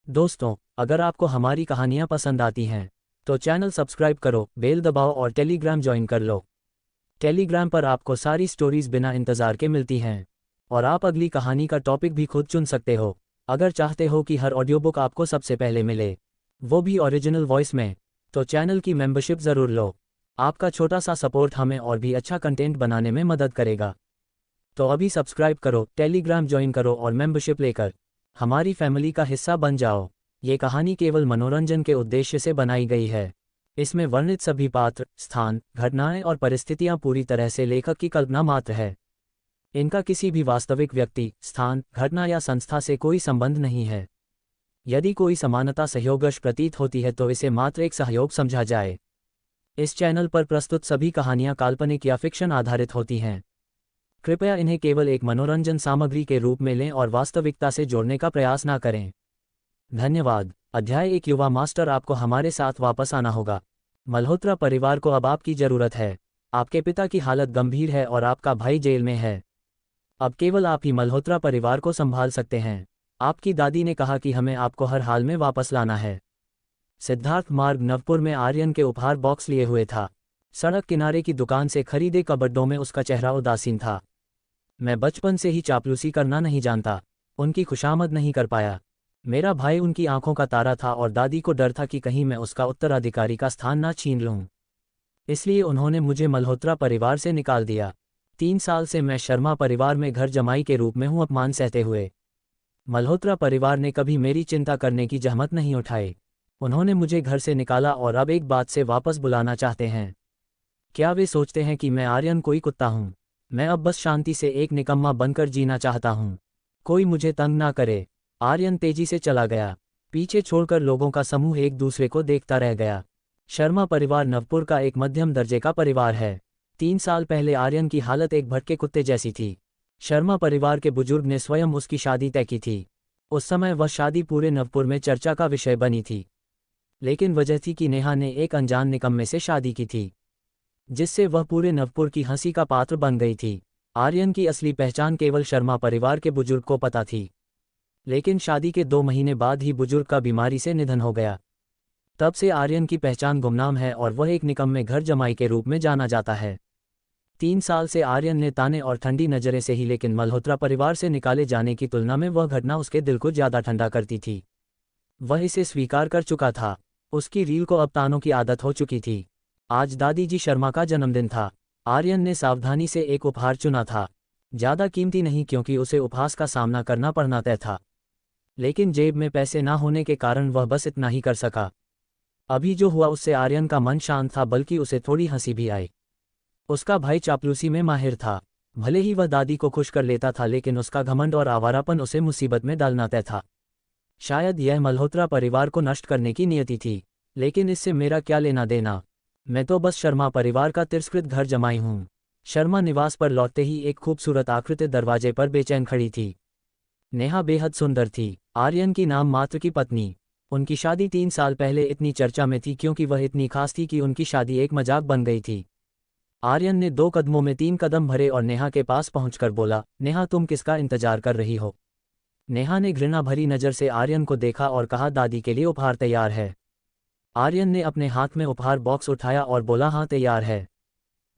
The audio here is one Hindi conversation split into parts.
दोस्तों, अगर आपको हमारी कहानियाँ पसंद आती हैं तो चैनल सब्सक्राइब करो, बेल दबाओ और टेलीग्राम ज्वाइन कर लो। टेलीग्राम पर आपको सारी स्टोरीज बिना इंतज़ार के मिलती हैं और आप अगली कहानी का टॉपिक भी खुद चुन सकते हो। अगर चाहते हो कि हर ऑडियो बुक आपको सबसे पहले मिले, वो भी ओरिजिनल वॉइस में, तो चैनल की मेंबरशिप ज़रूर लो। आपका छोटा सा सपोर्ट हमें और भी अच्छा कंटेंट बनाने में मदद करेगा। तो अभी सब्सक्राइब करो, टेलीग्राम ज्वाइन करो और मेंबरशिप लेकर हमारी फैमिली का हिस्सा बन जाओ। ये कहानी केवल मनोरंजन के उद्देश्य से बनाई गई है। इसमें वर्णित सभी पात्र, स्थान, घटनाएं और परिस्थितियां पूरी तरह से लेखक की कल्पना मात्र है। इनका किसी भी वास्तविक व्यक्ति, स्थान, घटना या संस्था से कोई संबंध नहीं है। यदि कोई समानता सहयोगवश प्रतीत होती है तो इसे मात्र एक सहयोग समझा जाए। इस चैनल पर प्रस्तुत सभी कहानियां काल्पनिक या फिक्शन आधारित होती हैं। कृपया इन्हें केवल एक मनोरंजन सामग्री के रूप में लें और वास्तविकता से जोड़ने का प्रयास न करें। धन्यवाद। अध्याय 1। युवा मास्टर, आपको हमारे साथ वापस आना होगा। मल्होत्रा परिवार को अब आपकी जरूरत है। आपके पिता की हालत गंभीर है और आपका भाई जेल में है। अब केवल आप ही मल्होत्रा परिवार को संभाल सकते हैं। आपकी दादी ने कहा कि हमें आपको हर हाल में वापस लाना है। सिद्धार्थ मार्ग नवपुर में आर्यन के उपहार बॉक्स लिए हुए था। सड़क किनारे की दुकान से खरीदे कबड्डों में उसका चेहरा उदासीन था। मैं बचपन से ही चापलूसी करना नहीं जानता, उनकी खुशामद नहीं कर पाया। मेरा भाई उनकी आंखों का तारा था और दादी को डर था कि कहीं मैं उसका उत्तराधिकारी का स्थान ना छीन लूं। इसलिए उन्होंने मुझे मल्होत्रा परिवार से निकाल दिया। 3 साल से मैं शर्मा परिवार में घर जमाई के रूप में हूं, अपमान सहते हुए। मल्होत्रा परिवार ने कभी मेरी चिंता करने की जहमत नहीं उठाई। उन्होंने मुझे घर से निकाला और अब एक बात से वापस बुलाना चाहते हैं। क्या वे सोचते हैं कि मैं आर्यन कोई कुत्ता हूं? मैं अब बस शांति से एक निकम्मा बनकर जीना चाहता हूं। कोई मुझे तंग ना करे। आर्यन तेजी से चला गया। पीछे छोड़कर लोगों का समूह एक दूसरे को देखता रह गया। शर्मा परिवार नवपुर का एक मध्यम दर्जे का परिवार है। 3 साल पहले आर्यन की हालत एक भटके कुत्ते जैसी थी। शर्मा परिवार के बुजुर्ग ने स्वयं उसकी शादी तय की थी। उस समय वह शादी पूरे नवपुर में चर्चा का विषय बनी थी। लेकिन वजह थी कि नेहा ने एक अनजान निकम्मे से शादी की थी, जिससे वह पूरे नवपुर की हंसी का पात्र बन गई थी। आर्यन की असली पहचान केवल शर्मा परिवार के बुजुर्ग को पता थी। लेकिन शादी के 2 महीने बाद ही बुजुर्ग का बीमारी से निधन हो गया। तब से आर्यन की पहचान गुमनाम है और वह एक निकम्मे घर जमाई के रूप में जाना जाता है। 3 साल से आर्यन ने ताने और ठंडी नज़रें से ही, लेकिन मल्होत्रा परिवार से निकाले जाने की तुलना में वह घटना उसके दिल को ज़्यादा ठंडा करती थी। वह इसे स्वीकार कर चुका था। उसकी रील को अब तानों की आदत हो चुकी थी। आज दादी जी शर्मा का जन्मदिन था। आर्यन ने सावधानी से एक उपहार चुना था। ज़्यादा कीमती नहीं, क्योंकि उसे उपहास का सामना करना पड़ना तय था। लेकिन जेब में पैसे ना होने के कारण वह बस इतना ही कर सका। अभी जो हुआ उससे आर्यन का मन शांत था, बल्कि उसे थोड़ी हंसी भी आई। उसका भाई चापलूसी में माहिर था। भले ही वह दादी को खुश कर लेता था, लेकिन उसका घमंड और आवारापन उसे मुसीबत में डालना तय था। शायद यह मल्होत्रा परिवार को नष्ट करने की नियति थी, लेकिन इससे मेरा क्या लेना देना। मैं तो बस शर्मा परिवार का तिरस्कृत घर जमाई हूँ। शर्मा निवास पर लौटते ही एक खूबसूरत आकृति दरवाजे पर बेचैन खड़ी थी। नेहा बेहद सुंदर थी, आर्यन की नाम मात्र की पत्नी। उनकी शादी 3 साल पहले इतनी चर्चा में थी क्योंकि वह इतनी खास थी कि उनकी शादी एक मजाक बन गई थी। आर्यन ने 2 कदमों में 3 कदम भरे और नेहा के पास पहुंचकर बोला, नेहा, तुम किसका इंतजार कर रही हो? नेहा ने घृणा भरी नज़र से आर्यन को देखा और कहा, दादी के लिए उपहार तैयार है। आर्यन ने अपने हाथ में उपहार बॉक्स उठाया और बोला, हाँ तैयार है।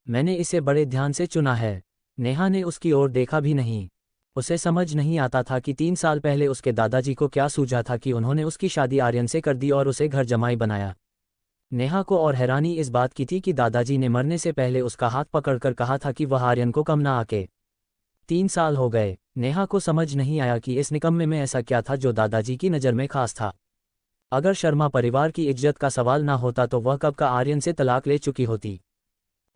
मैंने इसे बड़े ध्यान से चुना है। नेहा ने उसकी ओर देखा भी नहीं। उसे समझ नहीं आता था कि 3 साल पहले उसके दादाजी को क्या सूझा था कि उन्होंने उसकी शादी आर्यन से कर दी और उसे घर जमाई बनाया। नेहा को और हैरानी इस बात की थी कि दादाजी ने मरने से पहले उसका हाथ पकड़कर कहा था कि वह आर्यन को कम ना आके। 3 साल हो गए। नेहा को समझ नहीं आया कि इस निकम्मे में ऐसा क्या था जो दादाजी की नज़र में खास था। अगर शर्मा परिवार की इज्जत का सवाल ना होता तो वह कब का आर्यन से तलाक ले चुकी होती।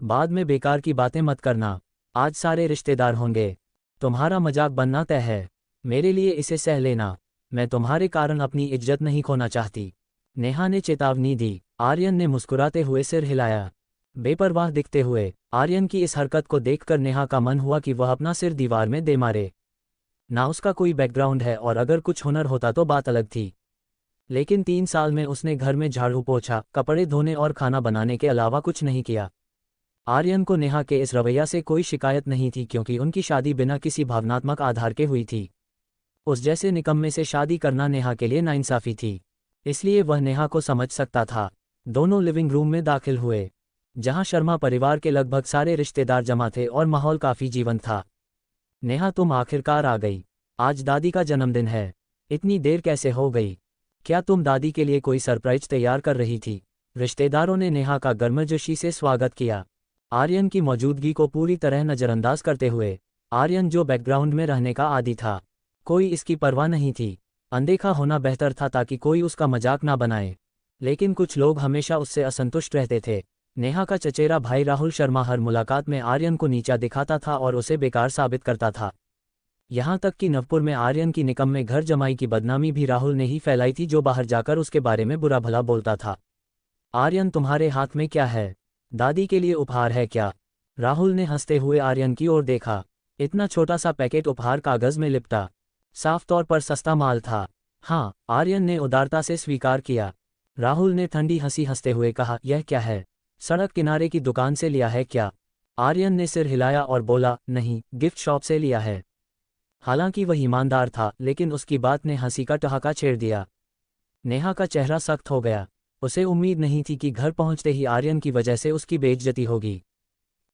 बाद में बेकार की बातें मत करना, आज सारे रिश्तेदार होंगे। तुम्हारा मजाक बनना तय है। मेरे लिए इसे सह लेना। मैं तुम्हारे कारण अपनी इज्जत नहीं खोना चाहती। नेहा ने चेतावनी दी। आर्यन ने मुस्कुराते हुए सिर हिलाया, बेपरवाह दिखते हुए। आर्यन की इस हरकत को देखकर नेहा का मन हुआ कि वह अपना सिर दीवार में दे मारे। ना उसका कोई बैकग्राउंड है और अगर कुछ हुनर होता तो बात अलग थी। लेकिन 3 साल में उसने घर में झाड़ू पोछा, कपड़े धोने और खाना बनाने के अलावा कुछ नहीं किया। आर्यन को नेहा के इस रवैया से कोई शिकायत नहीं थी, क्योंकि उनकी शादी बिना किसी भावनात्मक आधार के हुई थी। उस जैसे निकम्मे से शादी करना नेहा के लिए नाइंसाफी थी, इसलिए वह नेहा को समझ सकता था। दोनों लिविंग रूम में दाखिल हुए, जहां शर्मा परिवार के लगभग सारे रिश्तेदार जमा थे और माहौल काफी जीवंत था। नेहा, तुम आखिरकार आ गई। आज दादी का जन्मदिन है। इतनी देर कैसे हो गई? क्या तुम दादी के लिए कोई सरप्राइज तैयार कर रही थी? रिश्तेदारों ने नेहा का गर्मजोशी से स्वागत किया, आर्यन की मौजूदगी को पूरी तरह नज़रअंदाज करते हुए। आर्यन, जो बैकग्राउंड में रहने का आदी था, कोई इसकी परवाह नहीं थी। अनदेखा होना बेहतर था ताकि कोई उसका मजाक ना बनाए, लेकिन कुछ लोग हमेशा उससे असंतुष्ट रहते थे। नेहा का चचेरा भाई राहुल शर्मा हर मुलाकात में आर्यन को नीचा दिखाता था और उसे बेकार साबित करता था। यहाँ तक कि नवपुर में आर्यन की निकम्मे घर जमाई की बदनामी भी राहुल ने ही फैलाई थी, जो बाहर जाकर उसके बारे में बुरा भला बोलता था। आर्यन, तुम्हारे हाथ में क्या है? दादी के लिए उपहार है क्या? राहुल ने हंसते हुए आर्यन की ओर देखा। इतना छोटा सा पैकेट उपहार कागज में लिपटा, साफ तौर पर सस्ता माल था। हाँ, आर्यन ने उदारता से स्वीकार किया। राहुल ने ठंडी हंसी हंसते हुए कहा, यह क्या है? सड़क किनारे की दुकान से लिया है क्या? आर्यन ने सिर हिलाया और बोला, नहीं, गिफ्ट शॉप से लिया है। हालांकि वह ईमानदार था, लेकिन उसकी बात ने हंसी का ठहाका छेड़ दिया। नेहा का चेहरा सख्त हो गया। उसे उम्मीद नहीं थी कि घर पहुंचते ही आर्यन की वजह से उसकी बेइज्जती होगी।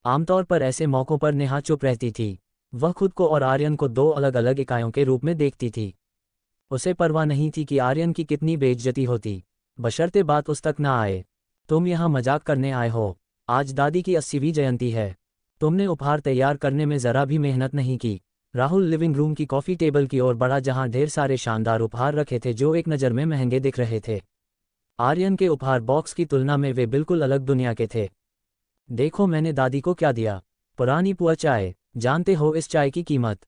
आमतौर पर ऐसे मौक़ों पर नेहा चुप रहती थी। वह खुद को और आर्यन को दो अलग अलग इकाइयों के रूप में देखती थी। उसे परवाह नहीं थी कि आर्यन की कितनी बेइज्जती होती, बशर्ते बात उस तक ना आए। तुम यहाँ मजाक करने आए हो? आज दादी की 80वीं जयंती है। तुमने उपहार तैयार करने में ज़रा भी मेहनत नहीं की। राहुल लिविंग रूम की कॉफ़ी टेबल की ओर बढ़ा, जहाँ ढेर सारे शानदार उपहार रखे थे जो एक नज़र में महंगे दिख रहे थे। आर्यन के उपहार बॉक्स की तुलना में वे बिल्कुल अलग दुनिया के थे। देखो, मैंने दादी को क्या दिया। पुरानी पुआ चाय। जानते हो इस चाय की कीमत?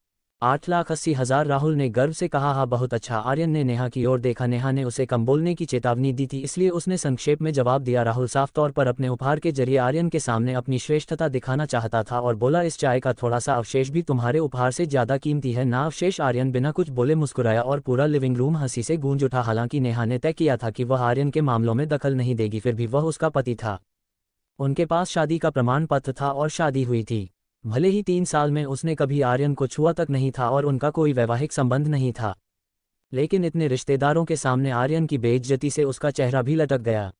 8,80,000। राहुल ने गर्व से कहा। हाँ, बहुत अच्छा। आर्यन ने नेहा की ओर देखा। नेहा ने उसे कम बोलने की चेतावनी दी थी, इसलिए उसने संक्षेप में जवाब दिया। राहुल साफ तौर पर अपने उपहार के जरिए आर्यन के सामने अपनी श्रेष्ठता दिखाना चाहता था और बोला, इस चाय का थोड़ा सा अवशेष भी तुम्हारे उपहार से ज़्यादा कीमती है ना अवशेष? आर्यन बिना कुछ बोले मुस्कुराया और पूरा लिविंग रूम हंसी से गूंज उठा। हालांकि नेहा ने तय किया था कि वह आर्यन के मामलों में दखल नहीं देगी, फिर भी वह उसका पति था। उनके पास शादी का प्रमाण पत्र था और शादी हुई थी। भले ही 3 साल में उसने कभी आर्यन को छुआ तक नहीं था और उनका कोई वैवाहिक संबंध नहीं था, लेकिन इतने रिश्तेदारों के सामने आर्यन की बेइज्जती से उसका चेहरा भी लटक गया।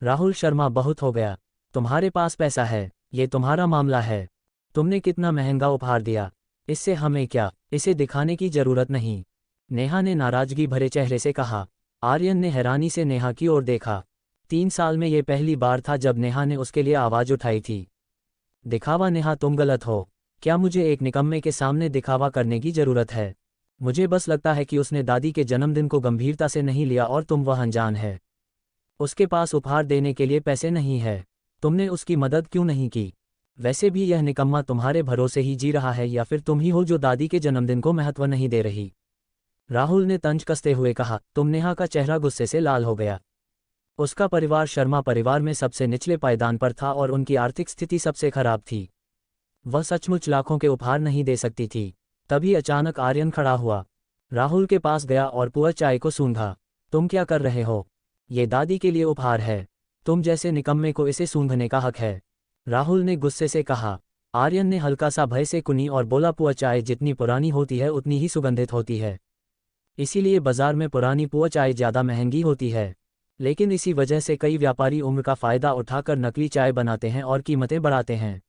राहुल शर्मा, बहुत हो गया। तुम्हारे पास पैसा है, ये तुम्हारा मामला है। तुमने कितना महंगा उपहार दिया, इससे हमें क्या? इसे दिखाने की जरूरत नहीं। नेहा ने नाराजगी भरे चेहरे से कहा। आर्यन ने हैरानी से नेहा की ओर देखा। 3 साल में ये पहली बार था जब नेहा ने उसके लिए आवाज़ उठाई थी। दिखावा? नेहा, तुम गलत हो। क्या मुझे एक निकम्मे के सामने दिखावा करने की ज़रूरत है? मुझे बस लगता है कि उसने दादी के जन्मदिन को गंभीरता से नहीं लिया और तुम वह अनजान है। उसके पास उपहार देने के लिए पैसे नहीं है। तुमने उसकी मदद क्यों नहीं की? वैसे भी यह निकम्मा तुम्हारे भरोसे ही जी रहा है, या फिर तुम ही हो जो दादी के जन्मदिन को महत्व नहीं दे रही? राहुल ने तंज कसते हुए कहा। तुम? नेहा का चेहरा गुस्से से लाल हो गया। उसका परिवार शर्मा परिवार में सबसे निचले पायदान पर था और उनकी आर्थिक स्थिति सबसे खराब थी। वह सचमुच लाखों के उपहार नहीं दे सकती थी। तभी अचानक आर्यन खड़ा हुआ, राहुल के पास गया और पुआ चाय को सूंघा। तुम क्या कर रहे हो? ये दादी के लिए उपहार है। तुम जैसे निकम्मे को इसे सूंघने का हक है, राहुल ने गुस्से से कहा। आर्यन ने हल्का सा भय से कुनी और बोला, पुआ चाय जितनी पुरानी होती है उतनी ही सुगंधित होती है। इसीलिए बाजार में पुरानी पुआ चाय ज़्यादा महंगी होती है। लेकिन इसी वजह से कई व्यापारी उम्र का फ़ायदा उठाकर नकली चाय बनाते हैं और कीमतें बढ़ाते हैं।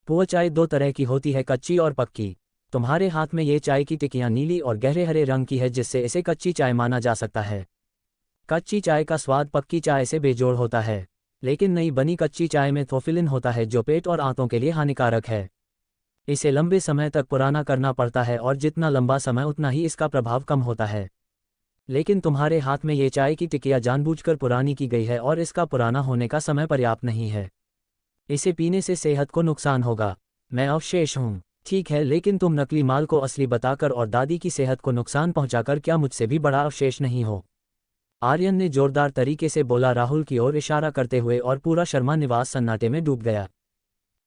पुआ चाय 2 तरह की होती है, कच्ची और पक्की। तुम्हारे हाथ में ये चाय की टिकियाँ नीली और गहरे हरे रंग की है, जिससे इसे कच्ची चाय माना जा सकता है। कच्ची चाय का स्वाद पक्की चाय से बेजोड़ होता है, लेकिन नई बनी कच्ची चाय में थोफिलिन होता है जो पेट और आंतों के लिए हानिकारक है। इसे लंबे समय तक पुराना करना पड़ता है और जितना लंबा समय उतना ही इसका प्रभाव कम होता है। लेकिन तुम्हारे हाथ में ये चाय की टिकिया जानबूझकर पुरानी की गई है और इसका पुराना होने का समय पर्याप्त नहीं है। इसे पीने से सेहत को नुकसान होगा। मैं अवशेष हूँ, ठीक है, लेकिन तुम नकली माल को असली बताकर और दादी की सेहत को नुकसान पहुंचाकर क्या मुझसे भी बड़ा अवशेष नहीं हो? आर्यन ने जोरदार तरीके से बोला, राहुल की ओर इशारा करते हुए, और पूरा शर्मा निवास सन्नाटे में डूब गया।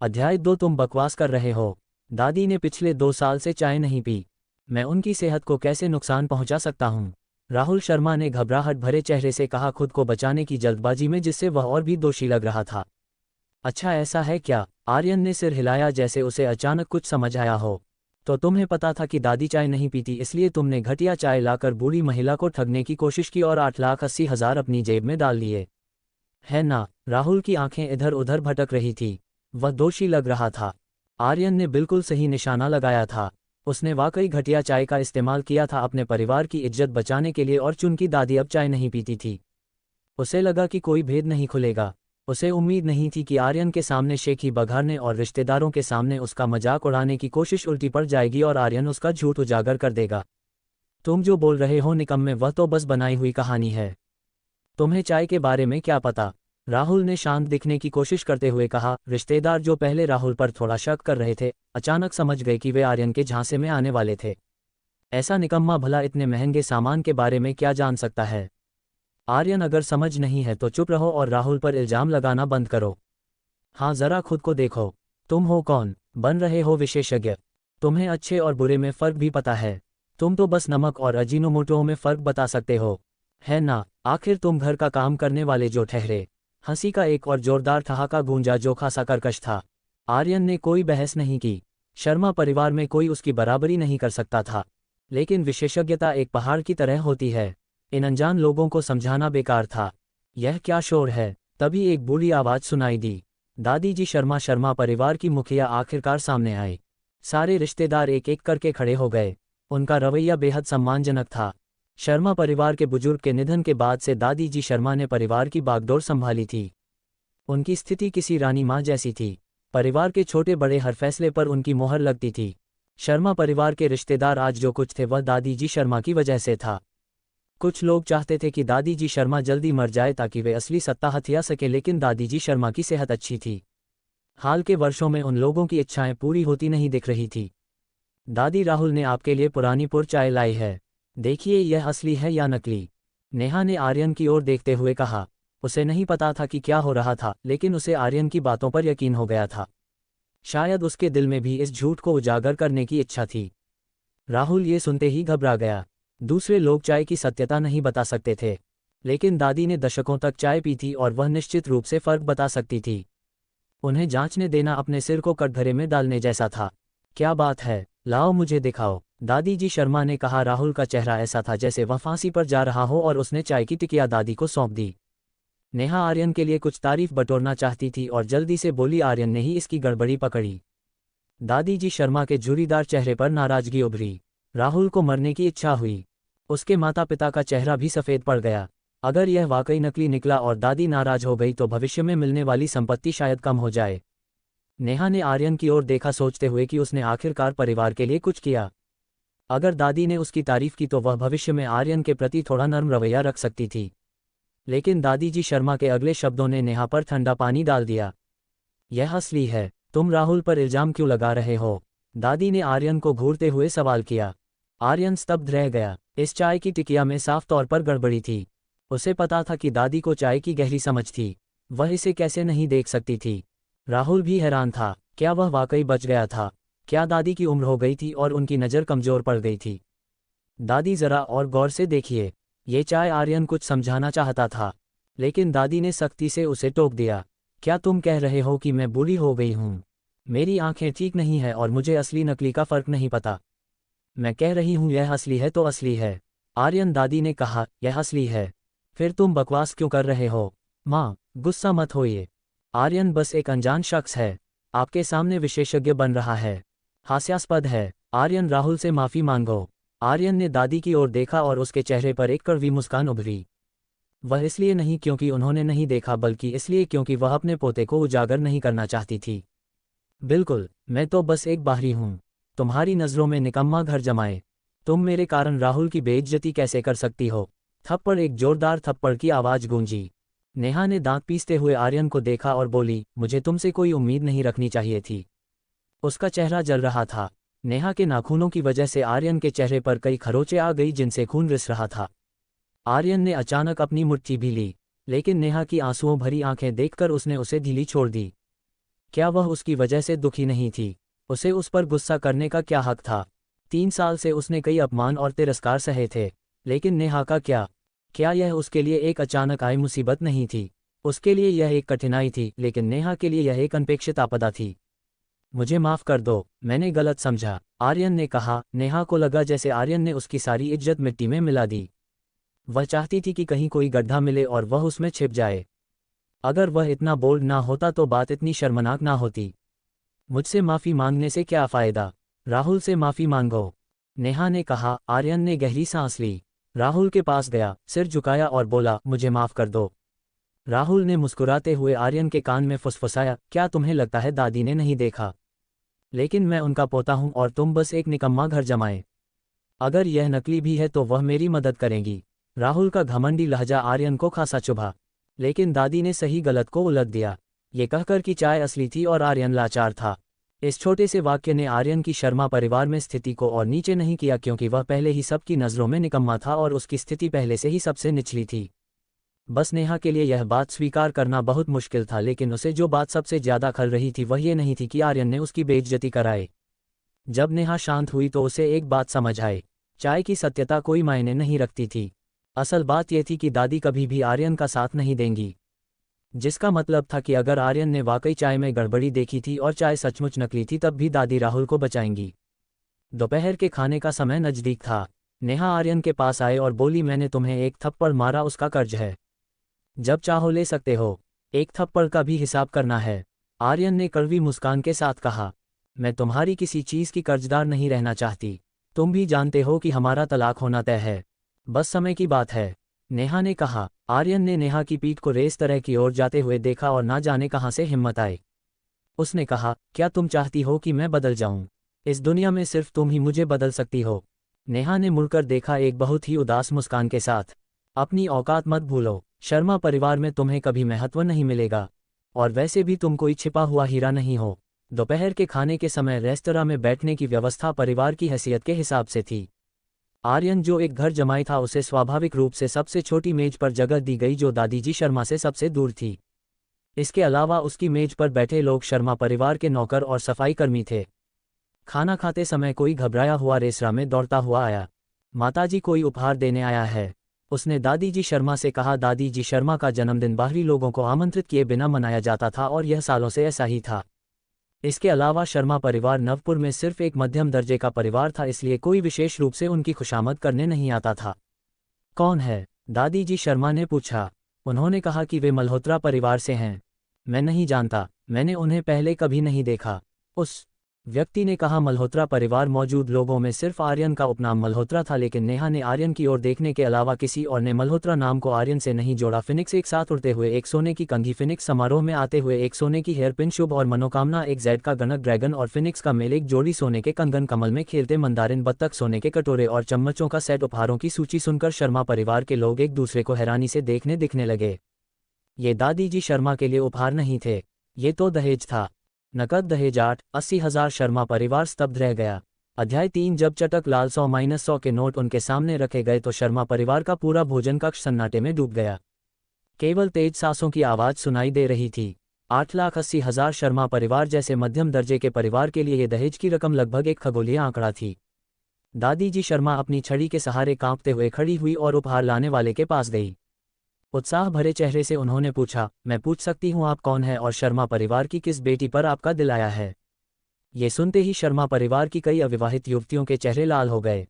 अध्याय 2। तुम बकवास कर रहे हो। दादी ने पिछले 2 साल से चाय नहीं पी। मैं उनकी सेहत को कैसे नुकसान पहुंचा सकता हूं? राहुल शर्मा ने घबराहट भरे चेहरे से कहा, खुद को बचाने की जल्दबाजी में, जिससे वह और भी दोषी लग रहा था। अच्छा, ऐसा है क्या? आर्यन ने सिर हिलाया जैसे उसे अचानक कुछ समझ आया हो। तो तुम्हें पता था कि दादी चाय नहीं पीती, इसलिए तुमने घटिया चाय लाकर बूढ़ी महिला को ठगने की कोशिश की और 8,80,000 अपनी जेब में डाल लिए, है ना? राहुल की आंखें इधर उधर भटक रही थी। वह दोषी लग रहा था। आर्यन ने बिल्कुल सही निशाना लगाया था। उसने वाकई घटिया चाय का इस्तेमाल किया था अपने परिवार की इज्जत बचाने के लिए, और चुनकी दादी अब चाय नहीं पीती थी। उसे लगा कि कोई भेद नहीं खुलेगा। उसे उम्मीद नहीं थी कि आर्यन के सामने शेखी बघाड़ने और रिश्तेदारों के सामने उसका मजाक उड़ाने की कोशिश उल्टी पड़ जाएगी और आर्यन उसका झूठ उजागर कर देगा। तुम जो बोल रहे हो निकम्मे, वह तो बस बनाई हुई कहानी है। तुम्हें चाय के बारे में क्या पता? राहुल ने शांत दिखने की कोशिश करते हुए कहा। रिश्तेदार जो पहले राहुल पर थोड़ा शक कर रहे थे, अचानक समझ गए कि वे आर्यन के झांसे में आने वाले थे। ऐसा निकम्मा भला इतने महंगे सामान के बारे में क्या जान सकता है? आर्यन, अगर समझ नहीं है तो चुप रहो और राहुल पर इल्जाम लगाना बंद करो। हाँ, जरा खुद को देखो। तुम हो कौन? बन रहे हो विशेषज्ञ। तुम्हें अच्छे और बुरे में फ़र्क भी पता है। तुम तो बस नमक और अजीनोमोटो में फ़र्क बता सकते हो, है ना? आखिर तुम घर का काम करने वाले जो ठहरे। हंसी का एक और जोरदार ठहाका गूंजा जो खासा कर्कश था। आर्यन ने कोई बहस नहीं की। शर्मा परिवार में कोई उसकी बराबरी नहीं कर सकता था, लेकिन विशेषज्ञता एक पहाड़ की तरह होती है। इन अनजान लोगों को समझाना बेकार था। यह क्या शोर है? तभी एक बूढ़ी आवाज़ सुनाई दी। दादी जी शर्मा, शर्मा परिवार की मुखिया, आखिरकार सामने आए। सारे रिश्तेदार एक एक करके खड़े हो गए। उनका रवैया बेहद सम्मानजनक था। शर्मा परिवार के बुजुर्ग के निधन के बाद से दादी जी शर्मा ने परिवार की बागडोर संभाली थी। उनकी स्थिति किसी रानी माँ जैसी थी। परिवार के छोटे बड़े हर फैसले पर उनकी मोहर लगती थी। शर्मा परिवार के रिश्तेदार आज जो कुछ थे वह दादी जी शर्मा की वजह से था। कुछ लोग चाहते थे कि दादी जी शर्मा जल्दी मर जाए ताकि वे असली सत्ता हथिया सके, लेकिन दादी जी शर्मा की सेहत अच्छी थी। हाल के वर्षों में उन लोगों की इच्छाएं पूरी होती नहीं दिख रही थी। दादी, राहुल ने आपके लिए पुरानी पुर चाय लाई है। देखिए यह असली है या नकली। नेहा ने आर्यन की ओर देखते हुए कहा। उसे नहीं पता था कि क्या हो रहा था, लेकिन उसे आर्यन की बातों पर यकीन हो गया था। शायद उसके दिल में भी इस झूठ को उजागर करने की इच्छा थी। राहुल ये सुनते ही घबरा गया। दूसरे लोग चाय की सत्यता नहीं बता सकते थे, लेकिन दादी ने दशकों तक चाय पी थी और वह निश्चित रूप से फर्क बता सकती थी। उन्हें जांचने देना अपने सिर को कटघरे में डालने जैसा था। क्या बात है? लाओ मुझे दिखाओ, दादी जी शर्मा ने कहा। राहुल का चेहरा ऐसा था जैसे वह फांसी पर जा रहा हो और उसने चाय की टिकिया दादी को सौंप दी। नेहा आर्यन के लिए कुछ तारीफ बटोरना चाहती थी और जल्दी से बोली। आर्यन ने ही इसकी गड़बड़ी पकड़ी। दादी जी शर्मा के झुर्रीदार चेहरे पर नाराजगी उभरी। राहुल को मरने की इच्छा हुई। उसके माता पिता का चेहरा भी सफ़ेद पड़ गया। अगर यह वाकई नकली निकला और दादी नाराज हो गई तो भविष्य में मिलने वाली संपत्ति शायद कम हो जाए। नेहा ने आर्यन की ओर देखा, सोचते हुए कि उसने आखिरकार परिवार के लिए कुछ किया। अगर दादी ने उसकी तारीफ की तो वह भविष्य में आर्यन के प्रति थोड़ा नर्म रवैया रख सकती थी। लेकिन दादी जी शर्मा के अगले शब्दों ने नेहा पर ठंडा पानी डाल दिया। यह असली है। तुम राहुल पर इल्जाम क्यों लगा रहे हो? दादी ने आर्यन को घूरते हुए सवाल किया। आर्यन स्तब्ध रह गया। इस चाय की टिकिया में साफ तौर पर गड़बड़ी थी। उसे पता था कि दादी को चाय की गहरी समझ थी। वह इसे कैसे नहीं देख सकती थी? राहुल भी हैरान था। क्या वह वाकई बच गया था? क्या दादी की उम्र हो गई थी और उनकी नज़र कमज़ोर पड़ गई थी? दादी, ज़रा और गौर से देखिए। ये चाय। आर्यन कुछ समझाना चाहता था, लेकिन दादी ने सख्ती से उसे टोक दिया। क्या तुम कह रहे हो कि मैं बूढ़ी हो गई हूँ? मेरी आंखें ठीक नहीं है और मुझे असली नकली का फ़र्क नहीं पता। मैं कह रही हूँ यह असली है तो असली है। आर्यन, दादी ने कहा, यह असली है। फिर तुम बकवास क्यों कर रहे हो? माँ, गुस्सा मत होइए। आर्यन बस एक अनजान शख्स है। आपके सामने विशेषज्ञ बन रहा है। हास्यास्पद है। आर्यन, राहुल से माफ़ी मांगो। आर्यन ने दादी की ओर देखा और उसके चेहरे पर एक कड़वी मुस्कान उभरी। वह इसलिए नहीं क्योंकि उन्होंने नहीं देखा, बल्कि इसलिए क्योंकि वह अपने पोते को उजागर नहीं करना चाहती थी। बिल्कुल, मैं तो बस एक बाहरी हूँ। तुम्हारी नज़रों में निकम्मा घर जमाए। तुम मेरे कारण राहुल की बेइज्जती कैसे कर सकती हो? थप्पड़। एक जोरदार थप्पड़ की आवाज़ गूंजी। नेहा ने दांत पीसते हुए आर्यन को देखा और बोली, मुझे तुमसे कोई उम्मीद नहीं रखनी चाहिए थी। उसका चेहरा जल रहा था। नेहा के नाखूनों की वजह से आर्यन के चेहरे पर कई खरोंचें आ गई जिनसे खून रिस रहा था। आर्यन ने अचानक अपनी मुट्ठी भी ली, लेकिन नेहा की आंसुओं भरी आंखें देखकर उसने उसे ढीली छोड़ दी। क्या वह उसकी वजह से दुखी नहीं थी? उसे उस पर गुस्सा करने का क्या हक था? 3 साल से उसने कई अपमान और तिरस्कार सहे थे, लेकिन नेहा का क्या? क्या यह उसके लिए एक अचानक आई मुसीबत नहीं थी? उसके लिए यह एक कठिनाई थी, लेकिन नेहा के लिए यह एक अनपेक्षित आपदा थी। मुझे माफ कर दो, मैंने गलत समझा, आर्यन ने कहा। नेहा को लगा जैसे आर्यन ने उसकी सारी इज्जत मिट्टी में मिला दी। वह चाहती थी कि कहीं कोई गड्ढा मिले और वह उसमें छिप जाए। अगर वह इतना बोल्ड ना होता तो बात इतनी शर्मनाक ना होती। मुझसे माफ़ी मांगने से क्या फ़ायदा? राहुल से माफ़ी मांगो, नेहा ने कहा। आर्यन ने गहरी सांस ली। राहुल के पास गया, सिर झुकाया और बोला, मुझे माफ़ कर दो। राहुल ने मुस्कुराते हुए आर्यन के कान में फुसफुसाया, क्या तुम्हें लगता है दादी ने नहीं देखा? लेकिन मैं उनका पोता हूं और तुम बस एक निकम्मा घर जमाए। अगर यह नकली भी है तो वह मेरी मदद करेंगी। राहुल का घमंडी लहजा आर्यन को खासा चुभा। लेकिन दादी ने सही गलत को उलट दिया, ये कहकर कि चाय असली थी और आर्यन लाचार था। इस छोटे से वाक्य ने आर्यन की शर्मा परिवार में स्थिति को और नीचे नहीं किया, क्योंकि वह पहले ही सबकी नज़रों में निकम्मा था और उसकी स्थिति पहले से ही सबसे निचली थी। बस नेहा के लिए यह बात स्वीकार करना बहुत मुश्किल था, लेकिन उसे जो बात सबसे ज्यादा खल रही थी वह ये नहीं थी कि आर्यन ने उसकी बेइज्जती कराई। जब नेहा शांत हुई तो उसे एक बात समझ आई, चाय की सत्यता कोई मायने नहीं रखती थी। असल बात यह थी कि दादी कभी भी आर्यन का साथ नहीं देंगी। जिसका मतलब था कि अगर आर्यन ने वाकई चाय में गड़बड़ी देखी थी और चाय सचमुच नकली थी तब भी दादी राहुल को बचाएंगी। दोपहर के खाने का समय नजदीक था। नेहा आर्यन के पास आए और बोली, मैंने तुम्हें एक थप्पड़ मारा, उसका कर्ज है। जब चाहो ले सकते हो, एक थप्पड़ का भी हिसाब करना है। आर्यन ने कड़वी मुस्कान के साथ कहा, मैं तुम्हारी किसी चीज़ की कर्जदार नहीं रहना चाहती। तुम भी जानते हो कि हमारा तलाक होना तय है, बस समय की बात है, नेहा ने कहा। आर्यन ने नेहा की पीठ को रेस तरह की ओर जाते हुए देखा और ना जाने कहाँ से हिम्मत आई। उसने कहा, क्या तुम चाहती हो कि मैं बदल जाऊं? इस दुनिया में सिर्फ तुम ही मुझे बदल सकती हो। नेहा ने मुड़कर देखा एक बहुत ही उदास मुस्कान के साथ। अपनी औकात मत भूलो, शर्मा परिवार में तुम्हें कभी महत्व नहीं मिलेगा, और वैसे भी तुम कोई छिपा हुआ हीरा नहीं हो। दोपहर के खाने के समय रेस्तरां में बैठने की व्यवस्था परिवार की हैसियत के हिसाब से थी। आर्यन जो एक घर जमाई था, उसे स्वाभाविक रूप से सबसे छोटी मेज पर जगह दी गई जो दादी जी शर्मा से सबसे दूर थी। इसके अलावा उसकी मेज पर बैठे लोग शर्मा परिवार के नौकर और सफाई कर्मी थे। खाना खाते समय कोई घबराया हुआ रेस्तरां में दौड़ता हुआ आया। माताजी कोई उपहार देने आया है, उसने दादी जी शर्मा से कहा। दादी जी शर्मा का जन्मदिन बाहरी लोगों को आमंत्रित किए बिना मनाया जाता था और यह सालों से ऐसा ही था। इसके अलावा शर्मा परिवार नवपुर में सिर्फ एक मध्यम दर्जे का परिवार था, इसलिए कोई विशेष रूप से उनकी खुशामद करने नहीं आता था। कौन है? दादी जी शर्मा ने पूछा। उन्होंने कहा कि वे मल्होत्रा परिवार से हैं। मैं नहीं जानता, मैंने उन्हें पहले कभी नहीं देखा, उस व्यक्ति ने कहा। मल्होत्रा परिवार मौजूद लोगों में सिर्फ आर्यन का उपनाम मल्होत्रा था, लेकिन नेहा ने आर्यन की ओर देखने के अलावा किसी और ने मल्होत्रा नाम को आर्यन से नहीं जोड़ा। फिनिक्स एक साथ उड़ते हुए एक सोने की कंघी, फिनिक्स समारोह में आते हुए एक सोने की हेयरपिन, शुभ और मनोकामना एक जेड का गणक ड्रैगन और फिनिक्स का मेल, एक जोड़ी सोने के कंगन, कमल में खेलते मंदारिन बत्तख, सोने के कटोरे और चम्मचों का सेट। उपहारों की सूची सुनकर शर्मा परिवार के लोग एक दूसरे को हैरानी से देखने दिखने लगे। ये दादी जी शर्मा के लिए उपहार नहीं थे, ये तो दहेज था। नकद दहेज 80,000। शर्मा परिवार स्तब्ध रह गया। अध्याय 3। जब चटक लाल 100-100 के नोट उनके सामने रखे गए तो शर्मा परिवार का पूरा भोजन कक्ष सन्नाटे में डूब गया। केवल तेज सांसों की आवाज सुनाई दे रही थी। 8,80,000 शर्मा परिवार जैसे मध्यम दर्जे के परिवार के लिए ये दहेज की रकम लगभग एक खगोलीय आंकड़ा थी। दादी जी शर्मा अपनी छड़ी के सहारे कांपते हुए खड़ी हुई और उपहार लाने वाले के पास गई। उत्साह भरे चेहरे से उन्होंने पूछा, मैं पूछ सकती हूँ आप कौन है और शर्मा परिवार की किस बेटी पर आपका दिल आया है? ये सुनते ही शर्मा परिवार की कई अविवाहित युवतियों के चेहरे लाल हो गए।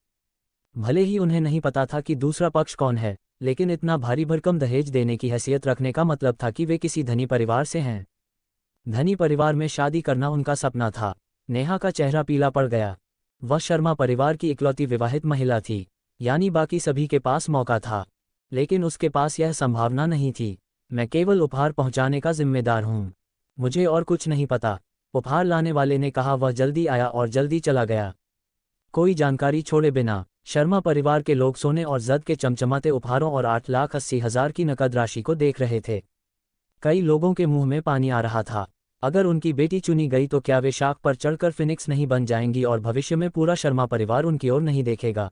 भले ही उन्हें नहीं पता था कि दूसरा पक्ष कौन है, लेकिन इतना भारी भरकम दहेज देने की हैसियत रखने का मतलब था कि वे किसी धनी परिवार से हैं। धनी परिवार में शादी करना उनका सपना था। नेहा का चेहरा पीला पड़ गया। वह शर्मा परिवार की इकलौती विवाहित महिला थी, यानी बाकी सभी के पास मौका था, लेकिन उसके पास यह संभावना नहीं थी। मैं केवल उपहार पहुंचाने का जिम्मेदार हूं, मुझे और कुछ नहीं पता, उपहार लाने वाले ने कहा। वह जल्दी आया और जल्दी चला गया, कोई जानकारी छोड़े बिना। शर्मा परिवार के लोग सोने और जद के चमचमाते उपहारों और 8,80,000 की नकद राशि को देख रहे थे। कई लोगों के मुंह में पानी आ रहा था। अगर उनकी बेटी चुनी गई तो क्या वे शाख पर चढ़कर फिनिक्स नहीं बन जाएंगी और भविष्य में पूरा शर्मा परिवार उनकी ओर नहीं देखेगा?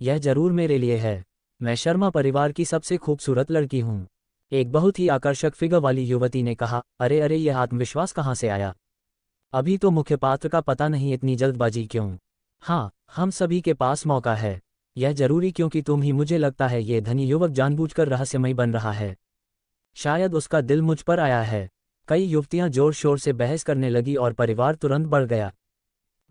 यह जरूर मेरे लिए है। मैं शर्मा परिवार की सबसे खूबसूरत लड़की हूँ, एक बहुत ही आकर्षक फिगर वाली युवती ने कहा। अरे अरे, यह आत्मविश्वास कहाँ से आया? अभी तो मुख्य पात्र का पता नहीं, इतनी जल्दबाजी क्यों? हाँ, हम सभी के पास मौका है। यह जरूरी क्योंकि तुम ही, मुझे लगता है ये धनी युवक जानबूझकर रहस्यमयी बन रहा है। शायद उसका दिल मुझ पर आया है। कई युवतियां जोर शोर से बहस करने लगी और परिवार तुरंत बढ़ गया।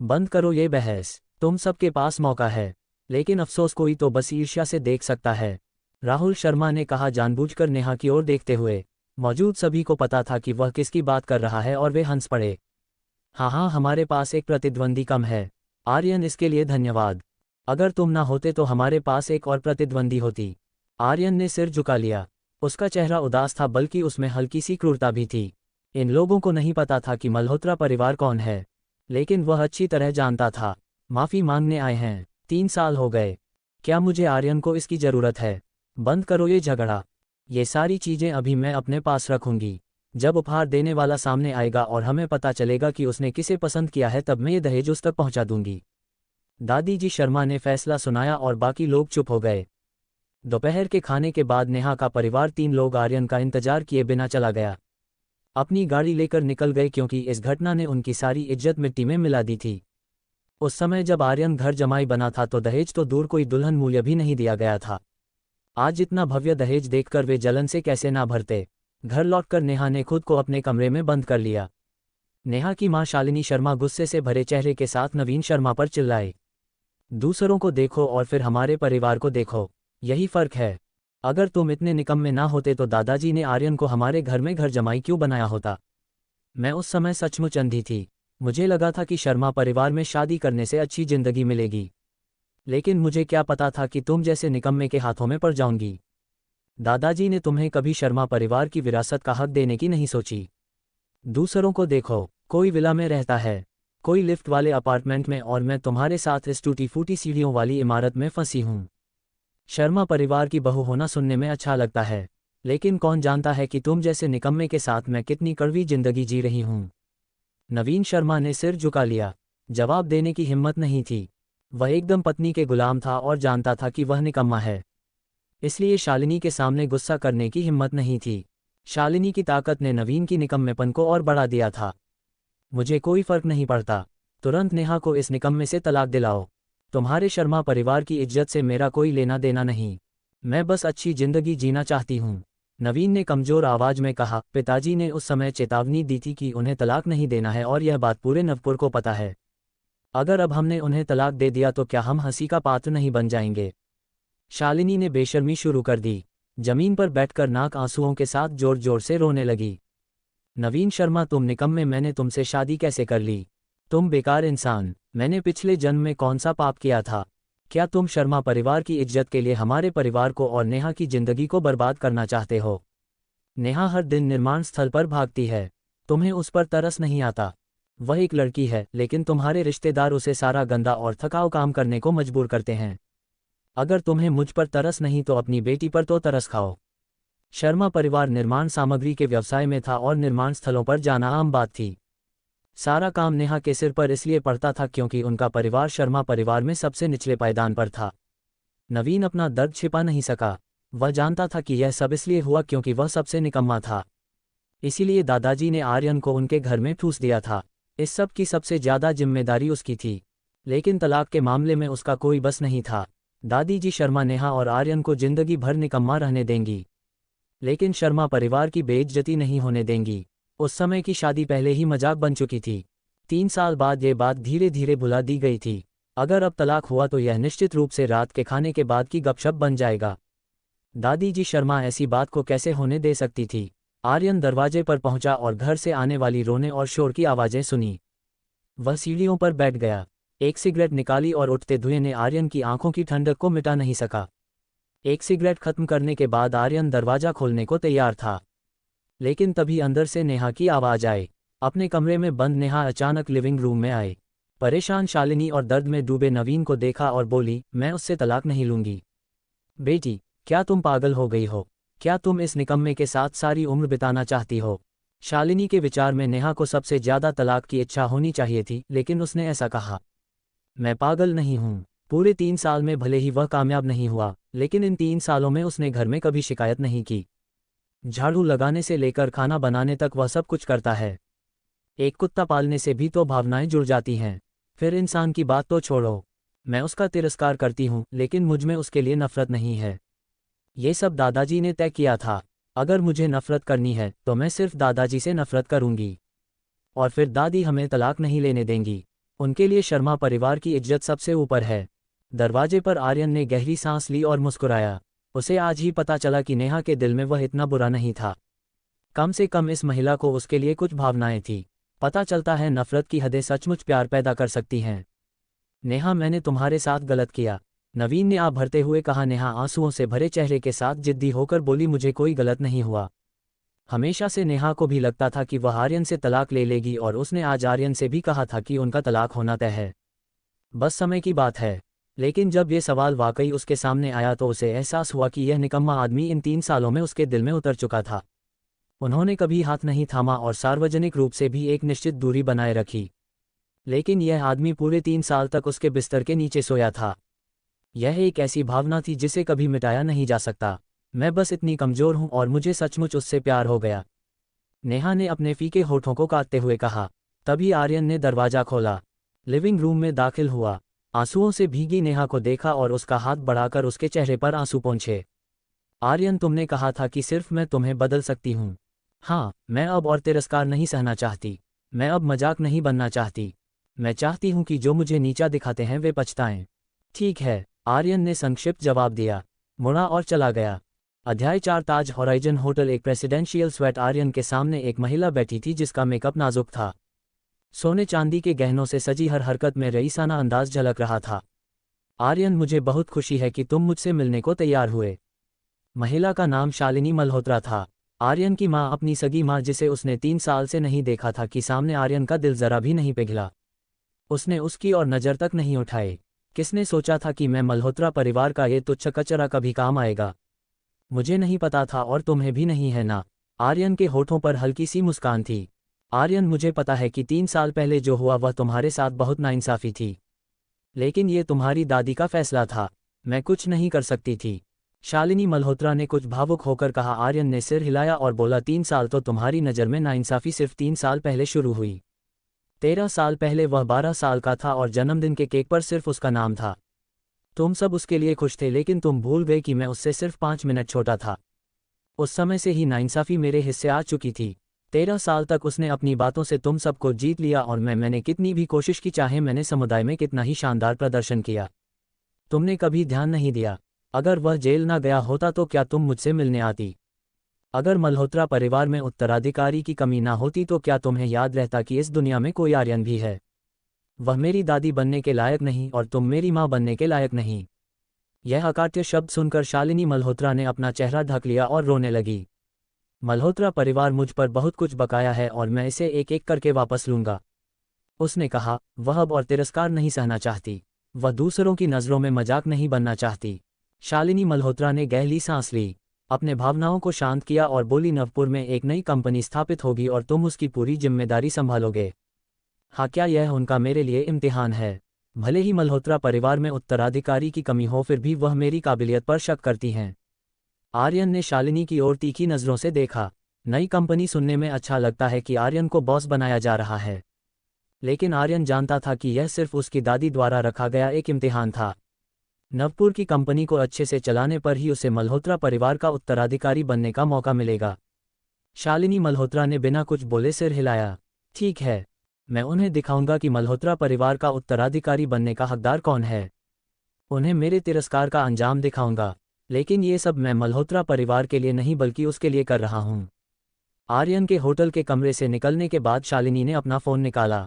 बंद करो ये बहस, तुम सबके पास मौका है, लेकिन अफसोस कोई तो बस ईर्ष्या से देख सकता है, राहुल शर्मा ने कहा जानबूझकर नेहा की ओर देखते हुए। मौजूद सभी को पता था कि वह किसकी बात कर रहा है और वे हंस पड़े। हाँ, हमारे पास एक प्रतिद्वंदी कम है, आर्यन, इसके लिए धन्यवाद। अगर तुम ना होते तो हमारे पास एक और प्रतिद्वंदी होती। आर्यन ने सिर झुका लिया। उसका चेहरा उदास था, बल्कि उसमें हल्की सी क्रूरता भी थी। इन लोगों को नहीं पता था कि मल्होत्रा परिवार कौन है, लेकिन वह अच्छी तरह जानता था। माफ़ी मांगने आए हैं, 3 साल हो गए। क्या मुझे आर्यन को इसकी ज़रूरत है? बंद करो ये झगड़ा। ये सारी चीज़ें अभी मैं अपने पास रखूंगी। जब उपहार देने वाला सामने आएगा और हमें पता चलेगा कि उसने किसे पसंद किया है, तब मैं ये दहेज उस तक पहुंचा दूंगी। दादी जी शर्मा ने फैसला सुनाया और बाकी लोग चुप हो गए। दोपहर के खाने के बाद नेहा का परिवार 3 लोग आर्यन का इंतजार किए बिना चला गया। अपनी गाड़ी लेकर निकल गए क्योंकि इस घटना ने उनकी सारी इज्जत मिट्टी में मिला दी थी। उस समय जब आर्यन घर जमाई बना था तो दहेज तो दूर, कोई दुल्हन मूल्य भी नहीं दिया गया था। आज इतना भव्य दहेज देखकर वे जलन से कैसे ना भरते। घर लौटकर नेहा ने खुद को अपने कमरे में बंद कर लिया। नेहा की मां शालिनी शर्मा गुस्से से भरे चेहरे के साथ नवीन शर्मा पर चिल्लाए, दूसरों को देखो और फिर हमारे परिवार को देखो, यही फर्क है। अगर तुम इतने निकम्मे ना होते तो दादाजी ने आर्यन को हमारे घर में घर जमाई क्यों बनाया होता? मैं उस समय सचमुच अंधी थी। मुझे लगा था कि शर्मा परिवार में शादी करने से अच्छी जिंदगी मिलेगी, लेकिन मुझे क्या पता था कि तुम जैसे निकम्मे के हाथों में पड़ जाऊंगी। दादाजी ने तुम्हें कभी शर्मा परिवार की विरासत का हक देने की नहीं सोची। दूसरों को देखो, कोई विला में रहता है, कोई लिफ्ट वाले अपार्टमेंट में, और मैं तुम्हारे साथ इस टूटी फूटी सीढ़ियों वाली इमारत में फंसी हूँ। शर्मा परिवार की बहू होना सुनने में अच्छा लगता है, लेकिन कौन जानता है कि तुम जैसे निकम्मे के साथ मैं कितनी कड़वी जिंदगी जी रही हूँ। नवीन शर्मा ने सिर झुका लिया। जवाब देने की हिम्मत नहीं थी। वह एकदम पत्नी के गुलाम था और जानता था कि वह निकम्मा है, इसलिए शालिनी के सामने गुस्सा करने की हिम्मत नहीं थी। शालिनी की ताकत ने नवीन की निकम्मेपन को और बढ़ा दिया था। मुझे कोई फर्क नहीं पड़ता, तुरंत नेहा को इस निकम्मे से तलाक दिलाओ। तुम्हारे शर्मा परिवार की इज्जत से मेरा कोई लेना देना नहीं, मैं बस अच्छी जिंदगी जीना चाहती हूँ, नवीन ने कमजोर आवाज में कहा। पिताजी ने उस समय चेतावनी दी थी कि उन्हें तलाक नहीं देना है, और यह बात पूरे नवपुर को पता है। अगर अब हमने उन्हें तलाक दे दिया तो क्या हम हंसी का पात्र नहीं बन जाएंगे? शालिनी ने बेशर्मी शुरू कर दी। जमीन पर बैठकर नाक आंसुओं के साथ जोर जोर से रोने लगी। नवीन शर्मा, तुम निकम्मे, मैंने तुमसे शादी कैसे कर ली? तुम बेकार इंसान, मैंने पिछले जन्म में कौन सा पाप किया था? क्या तुम शर्मा परिवार की इज्जत के लिए हमारे परिवार को और नेहा की जिंदगी को बर्बाद करना चाहते हो? नेहा हर दिन निर्माण स्थल पर भागती है, तुम्हें उस पर तरस नहीं आता? वह एक लड़की है, लेकिन तुम्हारे रिश्तेदार उसे सारा गंदा और थकाऊ काम करने को मजबूर करते हैं। अगर तुम्हें मुझ पर तरस नहीं तो अपनी बेटी पर तो तरस खाओ। शर्मा परिवार निर्माण सामग्री के व्यवसाय में था और निर्माण स्थलों पर जाना आम बात थी। सारा काम नेहा के सिर पर इसलिए पड़ता था क्योंकि उनका परिवार शर्मा परिवार में सबसे निचले पायदान पर था। नवीन अपना दर्द छिपा नहीं सका। वह जानता था कि यह सब इसलिए हुआ क्योंकि वह सबसे निकम्मा था। इसीलिए दादाजी ने आर्यन को उनके घर में ठूस दिया था। इस सब की सबसे ज्यादा जिम्मेदारी उसकी थी, लेकिन तलाक के मामले में उसका कोई बस नहीं था। दादी जी शर्मा नेहा और आर्यन को जिंदगी भर निकम्मा रहने देंगी, लेकिन शर्मा परिवार की बेइज्जती नहीं होने देंगी। उस समय की शादी पहले ही मजाक बन चुकी थी। 3 साल बाद ये बात धीरे धीरे भुला दी गई थी। अगर अब तलाक हुआ तो यह निश्चित रूप से रात के खाने के बाद की गपशप बन जाएगा। दादी जी शर्मा ऐसी बात को कैसे होने दे सकती थी? आर्यन दरवाजे पर पहुंचा और घर से आने वाली रोने और शोर की आवाजें सुनी। वह सीढ़ियों पर बैठ गया, एक सिगरेट निकाली और उठते धुएं ने आर्यन की आंखों की ठंडक को मिटा नहीं सका। एक सिगरेट खत्म करने के बाद आर्यन दरवाजा खोलने को तैयार था, लेकिन तभी अंदर से नेहा की आवाज आई। अपने कमरे में बंद नेहा अचानक लिविंग रूम में आई। परेशान शालिनी और दर्द में डूबे नवीन को देखा और बोली, मैं उससे तलाक नहीं लूंगी। बेटी, क्या तुम पागल हो गई हो? क्या तुम इस निकम्मे के साथ सारी उम्र बिताना चाहती हो? शालिनी के विचार में नेहा को सबसे ज्यादा तलाक की इच्छा होनी चाहिए थी, लेकिन उसने ऐसा कहा। मैं पागल नहीं हूं। पूरे 3 साल में भले ही वह कामयाब नहीं हुआ, लेकिन इन 3 सालों में उसने घर में कभी शिकायत नहीं की। झाड़ू लगाने से लेकर खाना बनाने तक वह सब कुछ करता है। एक कुत्ता पालने से भी तो भावनाएं जुड़ जाती हैं। फिर इंसान की बात तो छोड़ो, मैं उसका तिरस्कार करती हूँ, लेकिन मुझ में उसके लिए नफरत नहीं है। ये सब दादाजी ने तय किया था। अगर मुझे नफरत करनी है तो मैं सिर्फ दादाजी से नफरत करूंगी, और फिर दादी हमें तलाक नहीं लेने देंगी। उनके लिए शर्मा परिवार की इज्जत सबसे ऊपर है। दरवाजे पर आर्यन ने गहरी सांस ली और मुस्कुराया। उसे आज ही पता चला कि नेहा के दिल में वह इतना बुरा नहीं था। कम से कम इस महिला को उसके लिए कुछ भावनाएं थी। पता चलता है नफरत की हदें सचमुच प्यार पैदा कर सकती हैं। नेहा, मैंने तुम्हारे साथ गलत किया, नवीन ने आप भरते हुए कहा। नेहा आंसुओं से भरे चेहरे के साथ जिद्दी होकर बोली, मुझे कोई गलत नहीं हुआ। हमेशा से नेहा को भी लगता था कि वह आर्यन से तलाक ले लेगी, और उसने आज आर्यन से भी कहा था कि उनका तलाक होना तय है, बस समय की बात है। लेकिन जब ये सवाल वाकई उसके सामने आया तो उसे एहसास हुआ कि यह निकम्मा आदमी इन 3 सालों में उसके दिल में उतर चुका था। उन्होंने कभी हाथ नहीं थामा और सार्वजनिक रूप से भी एक निश्चित दूरी बनाए रखी, लेकिन यह आदमी पूरे 3 साल तक उसके बिस्तर के नीचे सोया था। यह एक ऐसी भावना थी जिसे कभी मिटाया नहीं जा सकता। मैं बस इतनी कमज़ोर हूं और मुझे सचमुच उससे प्यार हो गया, नेहा ने अपने फीके होठों को काटते हुए कहा। तभी आर्यन ने दरवाजा खोला, लिविंग रूम में दाखिल हुआ, आंसुओं से भीगी नेहा को देखा और उसका हाथ बढ़ाकर उसके चेहरे पर आंसू पोंछे। आर्यन, तुमने कहा था कि सिर्फ मैं तुम्हें बदल सकती हूँ। हाँ, मैं अब और तिरस्कार नहीं सहना चाहती। मैं अब मजाक नहीं बनना चाहती। मैं चाहती हूँ कि जो मुझे नीचा दिखाते हैं वे पछताएं। ठीक है, आर्यन ने संक्षिप्त जवाब दिया, मुड़ा और चला गया। अध्याय 4 ताज हॉराइजन होटल। एक प्रेसिडेंशियल स्वीट। आर्यन के सामने एक महिला बैठी थी जिसका मेकअप नाजुक था। सोने चांदी के गहनों से सजी हर हरकत में रईसाना अंदाज झलक रहा था। आर्यन, मुझे बहुत खुशी है कि तुम मुझसे मिलने को तैयार हुए। महिला का नाम शालिनी मल्होत्रा था। आर्यन की माँ, अपनी सगी माँ जिसे उसने 3 साल से नहीं देखा था, कि सामने आर्यन का दिल जरा भी नहीं पिघला। उसने उसकी और नज़र तक नहीं उठाए। किसने सोचा था कि मैं मल्होत्रा परिवार का ये तुच्छ कचरा कभी काम आएगा? मुझे नहीं पता था, और तुम्हें भी नहीं, है ना? आर्यन के होठों पर हल्की सी मुस्कान थी। आर्यन, मुझे पता है कि 3 साल पहले जो हुआ वह तुम्हारे साथ बहुत नाइंसाफ़ी थी, लेकिन ये तुम्हारी दादी का फैसला था, मैं कुछ नहीं कर सकती थी। शालिनी मल्होत्रा ने कुछ भावुक होकर कहा। आर्यन ने सिर हिलाया और बोला, 3 साल तो तुम्हारी नज़र में नाइंसाफ़ी सिर्फ 3 साल पहले शुरू हुई। 13 साल पहले वह 12 साल का था और जन्मदिन के केक पर सिर्फ उसका नाम था। तुम सब उसके लिए खुश थे, लेकिन तुम भूल गए कि मैं उससे सिर्फ 5 मिनट छोटा था। उस समय से ही नाइंसाफ़ी मेरे हिस्से आ चुकी थी। 13 साल तक उसने अपनी बातों से तुम सबको जीत लिया, और मैंने कितनी भी कोशिश की, चाहे मैंने समुदाय में कितना ही शानदार प्रदर्शन किया, तुमने कभी ध्यान नहीं दिया। अगर वह जेल ना गया होता तो क्या तुम मुझसे मिलने आती? अगर मल्होत्रा परिवार में उत्तराधिकारी की कमी ना होती तो क्या तुम्हें याद रहता कि इस दुनिया में कोई आर्यन भी है? वह मेरी दादी बनने के लायक नहीं, और तुम मेरी माँ बनने के लायक नहीं। यह अकाट्य शब्द सुनकर शालिनी मल्होत्रा ने अपना चेहरा ढक लिया और रोने लगी। मल्होत्रा परिवार मुझ पर बहुत कुछ बकाया है और मैं इसे एक एक करके वापस लूंगा, उसने कहा। वह अब और तिरस्कार नहीं सहना चाहती। वह दूसरों की नज़रों में मजाक नहीं बनना चाहती। शालिनी मल्होत्रा ने गहरी सांस ली, अपने भावनाओं को शांत किया और बोली, नवपुर में एक नई कंपनी स्थापित होगी और तुम उसकी पूरी जिम्मेदारी संभालोगे। हाँ, क्या यह उनका मेरे लिए इम्तिहान है? भले ही मल्होत्रा परिवार में उत्तराधिकारी की कमी हो, फिर भी वह मेरी काबिलियत पर शक करती हैं। आर्यन ने शालिनी की ओर तीखी नज़रों से देखा। नई कंपनी सुनने में अच्छा लगता है कि आर्यन को बॉस बनाया जा रहा है, लेकिन आर्यन जानता था कि यह सिर्फ उसकी दादी द्वारा रखा गया एक इम्तिहान था। नवपुर की कंपनी को अच्छे से चलाने पर ही उसे मल्होत्रा परिवार का उत्तराधिकारी बनने का मौका मिलेगा। शालिनी मल्होत्रा ने बिना कुछ बोले सिर हिलाया। ठीक है, मैं उन्हें दिखाऊंगा कि मल्होत्रा परिवार का उत्तराधिकारी बनने का हकदार कौन है। उन्हें मेरे तिरस्कार का अंजाम दिखाऊंगा, लेकिन ये सब मैं मल्होत्रा परिवार के लिए नहीं बल्कि उसके लिए कर रहा हूँ। आर्यन के होटल के कमरे से निकलने के बाद शालिनी ने अपना फ़ोन निकाला।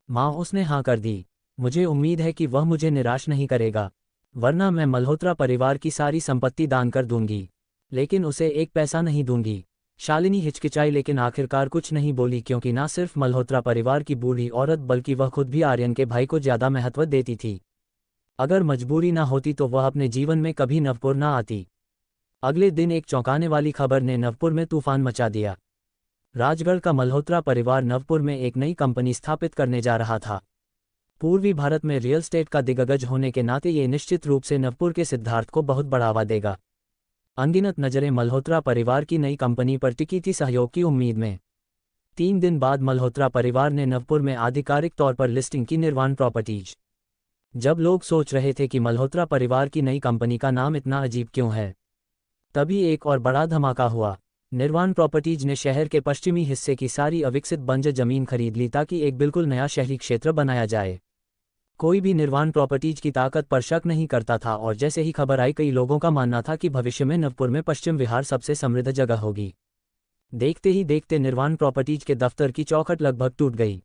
माँ, उसने हाँ कर दी। मुझे उम्मीद है कि वह मुझे निराश नहीं करेगा, वरना मैं मल्होत्रा परिवार की सारी संपत्ति दान कर दूंगी, लेकिन उसे एक पैसा नहीं दूंगी। शालिनी हिचकिचाई, लेकिन आखिरकार कुछ नहीं बोली, क्योंकि ना सिर्फ मल्होत्रा परिवार की बूढ़ी औरत बल्कि वह खुद भी आर्यन के भाई को ज़्यादा महत्व देती थी। अगर मजबूरी ना होती तो वह अपने जीवन में कभी नवपुर ना आती। अगले दिन एक चौंकाने वाली खबर ने नवपुर में तूफान मचा दिया। राजगढ़ का मल्होत्रा परिवार नवपुर में एक नई कंपनी स्थापित करने जा रहा था। पूर्वी भारत में रियल एस्टेट का दिग्गज होने के नाते ये निश्चित रूप से नवपुर के सिद्धार्थ को बहुत बढ़ावा देगा। अनगिनत नज़रें मल्होत्रा परिवार की नई कंपनी पर टिकी थी, सहयोग की उम्मीद में। 3 दिन बाद मल्होत्रा परिवार ने नवपुर में आधिकारिक तौर पर लिस्टिंग की निर्वाण प्रॉपर्टीज। जब लोग सोच रहे थे कि मल्होत्रा परिवार की नई कंपनी का नाम इतना अजीब क्यों है, तभी एक और बड़ा धमाका हुआ। निर्वाण प्रॉपर्टीज ने शहर के पश्चिमी हिस्से की सारी अविकसित बंजर जमीन खरीद ली ताकि एक बिल्कुल नया शहरी क्षेत्र बनाया जाए। कोई भी निर्वाण प्रॉपर्टीज की ताकत पर शक नहीं करता था और जैसे ही खबर आई कई लोगों का मानना था कि भविष्य में नवपुर में पश्चिम विहार सबसे समृद्ध जगह होगी। देखते ही देखते निर्वाण प्रॉपर्टीज के दफ्तर की चौखट लगभग टूट गई।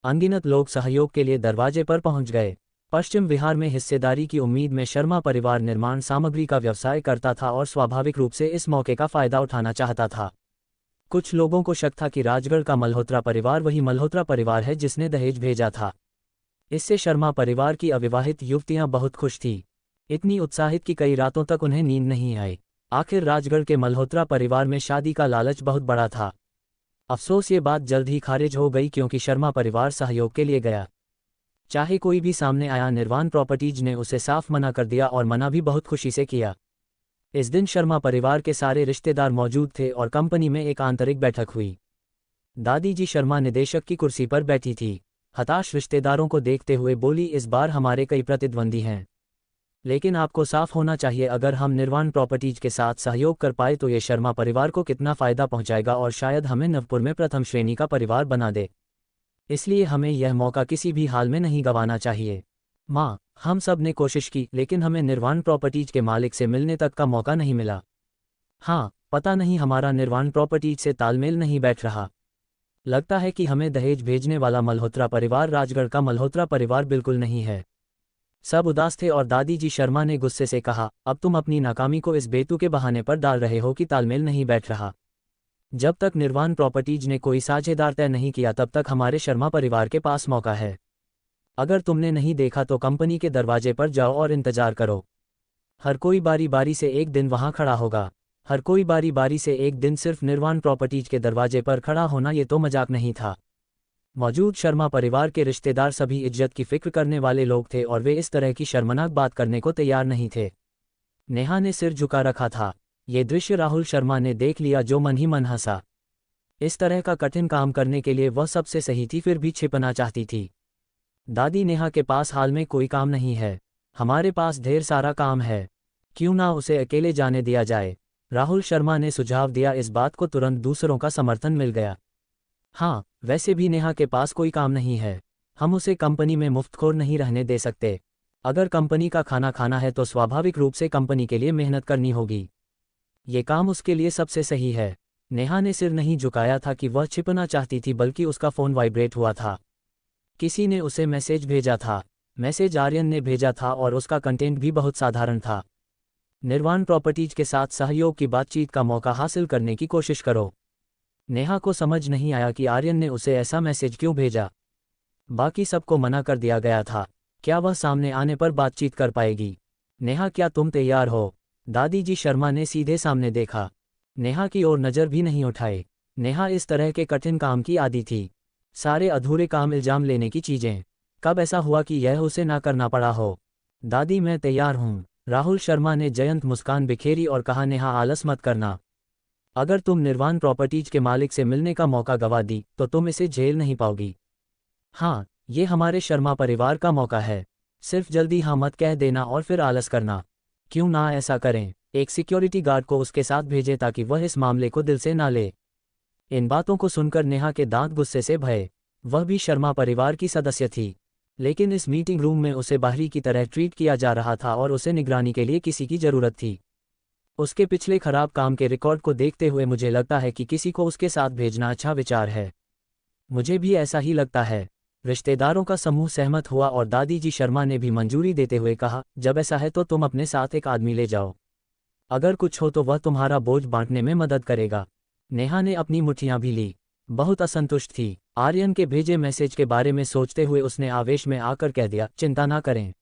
अनगिनत लोग सहयोग के लिए दरवाजे पर पहुंच गए। पश्चिम विहार में हिस्सेदारी की उम्मीद में शर्मा परिवार निर्माण सामग्री का व्यवसाय करता था और स्वाभाविक रूप से इस मौके का फायदा उठाना चाहता था। कुछ लोगों को शक था कि राजगढ़ का मल्होत्रा परिवार वही मल्होत्रा परिवार है जिसने दहेज भेजा था। इससे शर्मा परिवार की अविवाहित युवतियां बहुत खुश थीं, इतनी उत्साहित कि कई रातों तक उन्हें नींद नहीं आई। आखिर राजगढ़ के मल्होत्रा परिवार में शादी का लालच बहुत बड़ा था। अफसोस ये बात जल्द ही खारिज हो गई क्योंकि शर्मा परिवार सहयोग के लिए गया। चाहे कोई भी सामने आया, निर्वाण प्रॉपर्टीज ने उसे साफ मना कर दिया और मना भी बहुत खुशी से किया। इस दिन शर्मा परिवार के सारे रिश्तेदार मौजूद थे और कंपनी में एक आंतरिक बैठक हुई। दादी जी शर्मा निदेशक की कुर्सी पर बैठी थी। हताश रिश्तेदारों को देखते हुए बोली, इस बार हमारे कई प्रतिद्वंदी हैं, लेकिन आपको साफ होना चाहिए अगर हम निर्वाण प्रॉपर्टीज के साथ सहयोग कर पाए तो ये शर्मा परिवार को कितना फायदा पहुंचाएगा और शायद हमें नवपुर में प्रथम श्रेणी का परिवार बना दे। इसलिए हमें यह मौका किसी भी हाल में नहीं गंवाना चाहिए। माँ, हम सब ने कोशिश की लेकिन हमें निर्वाण प्रॉपर्टीज के मालिक से मिलने तक का मौका नहीं मिला। हाँ, पता नहीं हमारा निर्वाण प्रॉपर्टीज से तालमेल नहीं बैठ रहा। लगता है कि हमें दहेज भेजने वाला मल्होत्रा परिवार राजगढ़ का मल्होत्रा परिवार बिल्कुल नहीं है। सब उदास थे और दादी जी शर्मा ने गुस्से से कहा, अब तुम अपनी नाकामी को इस बेतु के बहाने पर डाल रहे हो कि तालमेल नहीं बैठ रहा। जब तक निर्वाण प्रॉपर्टीज ने कोई साझेदार तय नहीं किया तब तक हमारे शर्मा परिवार के पास मौका है। अगर तुमने नहीं देखा तो कंपनी के दरवाजे पर जाओ और इंतजार करो। हर कोई बारी बारी से एक दिन वहां खड़ा होगा। हर कोई बारी बारी से एक दिन सिर्फ निर्वाण प्रॉपर्टीज के दरवाजे पर खड़ा होना ये तो मजाक नहीं था। मौजूद शर्मा परिवार के रिश्तेदार सभी इज्जत की फिक्र करने वाले लोग थे और वे इस तरह की शर्मनाक बात करने को तैयार नहीं थे। नेहा ने सिर झुका रखा था। ये दृश्य राहुल शर्मा ने देख लिया जो मन ही मन हंसा। इस तरह का कठिन काम करने के लिए वह सबसे सही थी, फिर भी छिपना चाहती थी। दादी, नेहा के पास हाल में कोई काम नहीं है, हमारे पास ढेर सारा काम है, क्यों ना उसे अकेले जाने दिया जाए, राहुल शर्मा ने सुझाव दिया। इस बात को तुरंत दूसरों का समर्थन मिल गया। हाँ, वैसे भी नेहा के पास कोई काम नहीं है, हम उसे कंपनी में मुफ्तखोर नहीं रहने दे सकते। अगर कंपनी का खाना खाना है तो स्वाभाविक रूप से कंपनी के लिए मेहनत करनी होगी। ये काम उसके लिए सबसे सही है। नेहा ने सिर नहीं झुकाया था कि वह छिपना चाहती थी, बल्कि उसका फ़ोन वाइब्रेट हुआ था। किसी ने उसे मैसेज भेजा था। मैसेज आर्यन ने भेजा था और उसका कंटेंट भी बहुत साधारण था। निर्वाण प्रॉपर्टीज के साथ सहयोग की बातचीत का मौका हासिल करने की कोशिश करो। नेहा को समझ नहीं आया कि आर्यन ने उसे ऐसा मैसेज क्यों भेजा। बाकी सबको मना कर दिया गया था, क्या वह सामने आने पर बातचीत कर पाएगी? नेहा, क्या तुम तैयार हो? दादी जी शर्मा ने सीधे सामने देखा, नेहा की ओर नज़र भी नहीं उठाए। नेहा इस तरह के कठिन काम की आदी थी, सारे अधूरे काम इल्जाम लेने की चीज़ें। कब ऐसा हुआ कि यह उसे ना करना पड़ा हो? दादी, मैं तैयार हूँ, राहुल शर्मा ने जयंत मुस्कान बिखेरी और कहा, नेहा आलस मत करना। अगर तुम निर्वाण प्रॉपर्टीज के मालिक से मिलने का मौका गंवा दी तो तुम इसे झेल नहीं पाओगी। हाँ, ये हमारे शर्मा परिवार का मौका है, सिर्फ जल्दी हाँ मत कह देना और फिर आलस करना। क्यों ना ऐसा करें, एक सिक्योरिटी गार्ड को उसके साथ भेजें ताकि वह इस मामले को दिल से ना ले। इन बातों को सुनकर नेहा के दांत गुस्से से भये। वह भी शर्मा परिवार की सदस्य थी, लेकिन इस मीटिंग रूम में उसे बाहरी की तरह ट्रीट किया जा रहा था और उसे निगरानी के लिए किसी की जरूरत थी। उसके पिछले खराब काम के रिकॉर्ड को देखते हुए मुझे लगता है कि किसी को उसके साथ भेजना अच्छा विचार है। मुझे भी ऐसा ही लगता है। रिश्तेदारों का समूह सहमत हुआ और दादी जी शर्मा ने भी मंजूरी देते हुए कहा, जब ऐसा है तो तुम अपने साथ एक आदमी ले जाओ, अगर कुछ हो तो वह तुम्हारा बोझ बांटने में मदद करेगा। नेहा ने अपनी मुट्ठियां भी ली, बहुत असंतुष्ट थी। आर्यन के भेजे मैसेज के बारे में सोचते हुए उसने आवेश में आकर कह दिया, चिंता ना करें,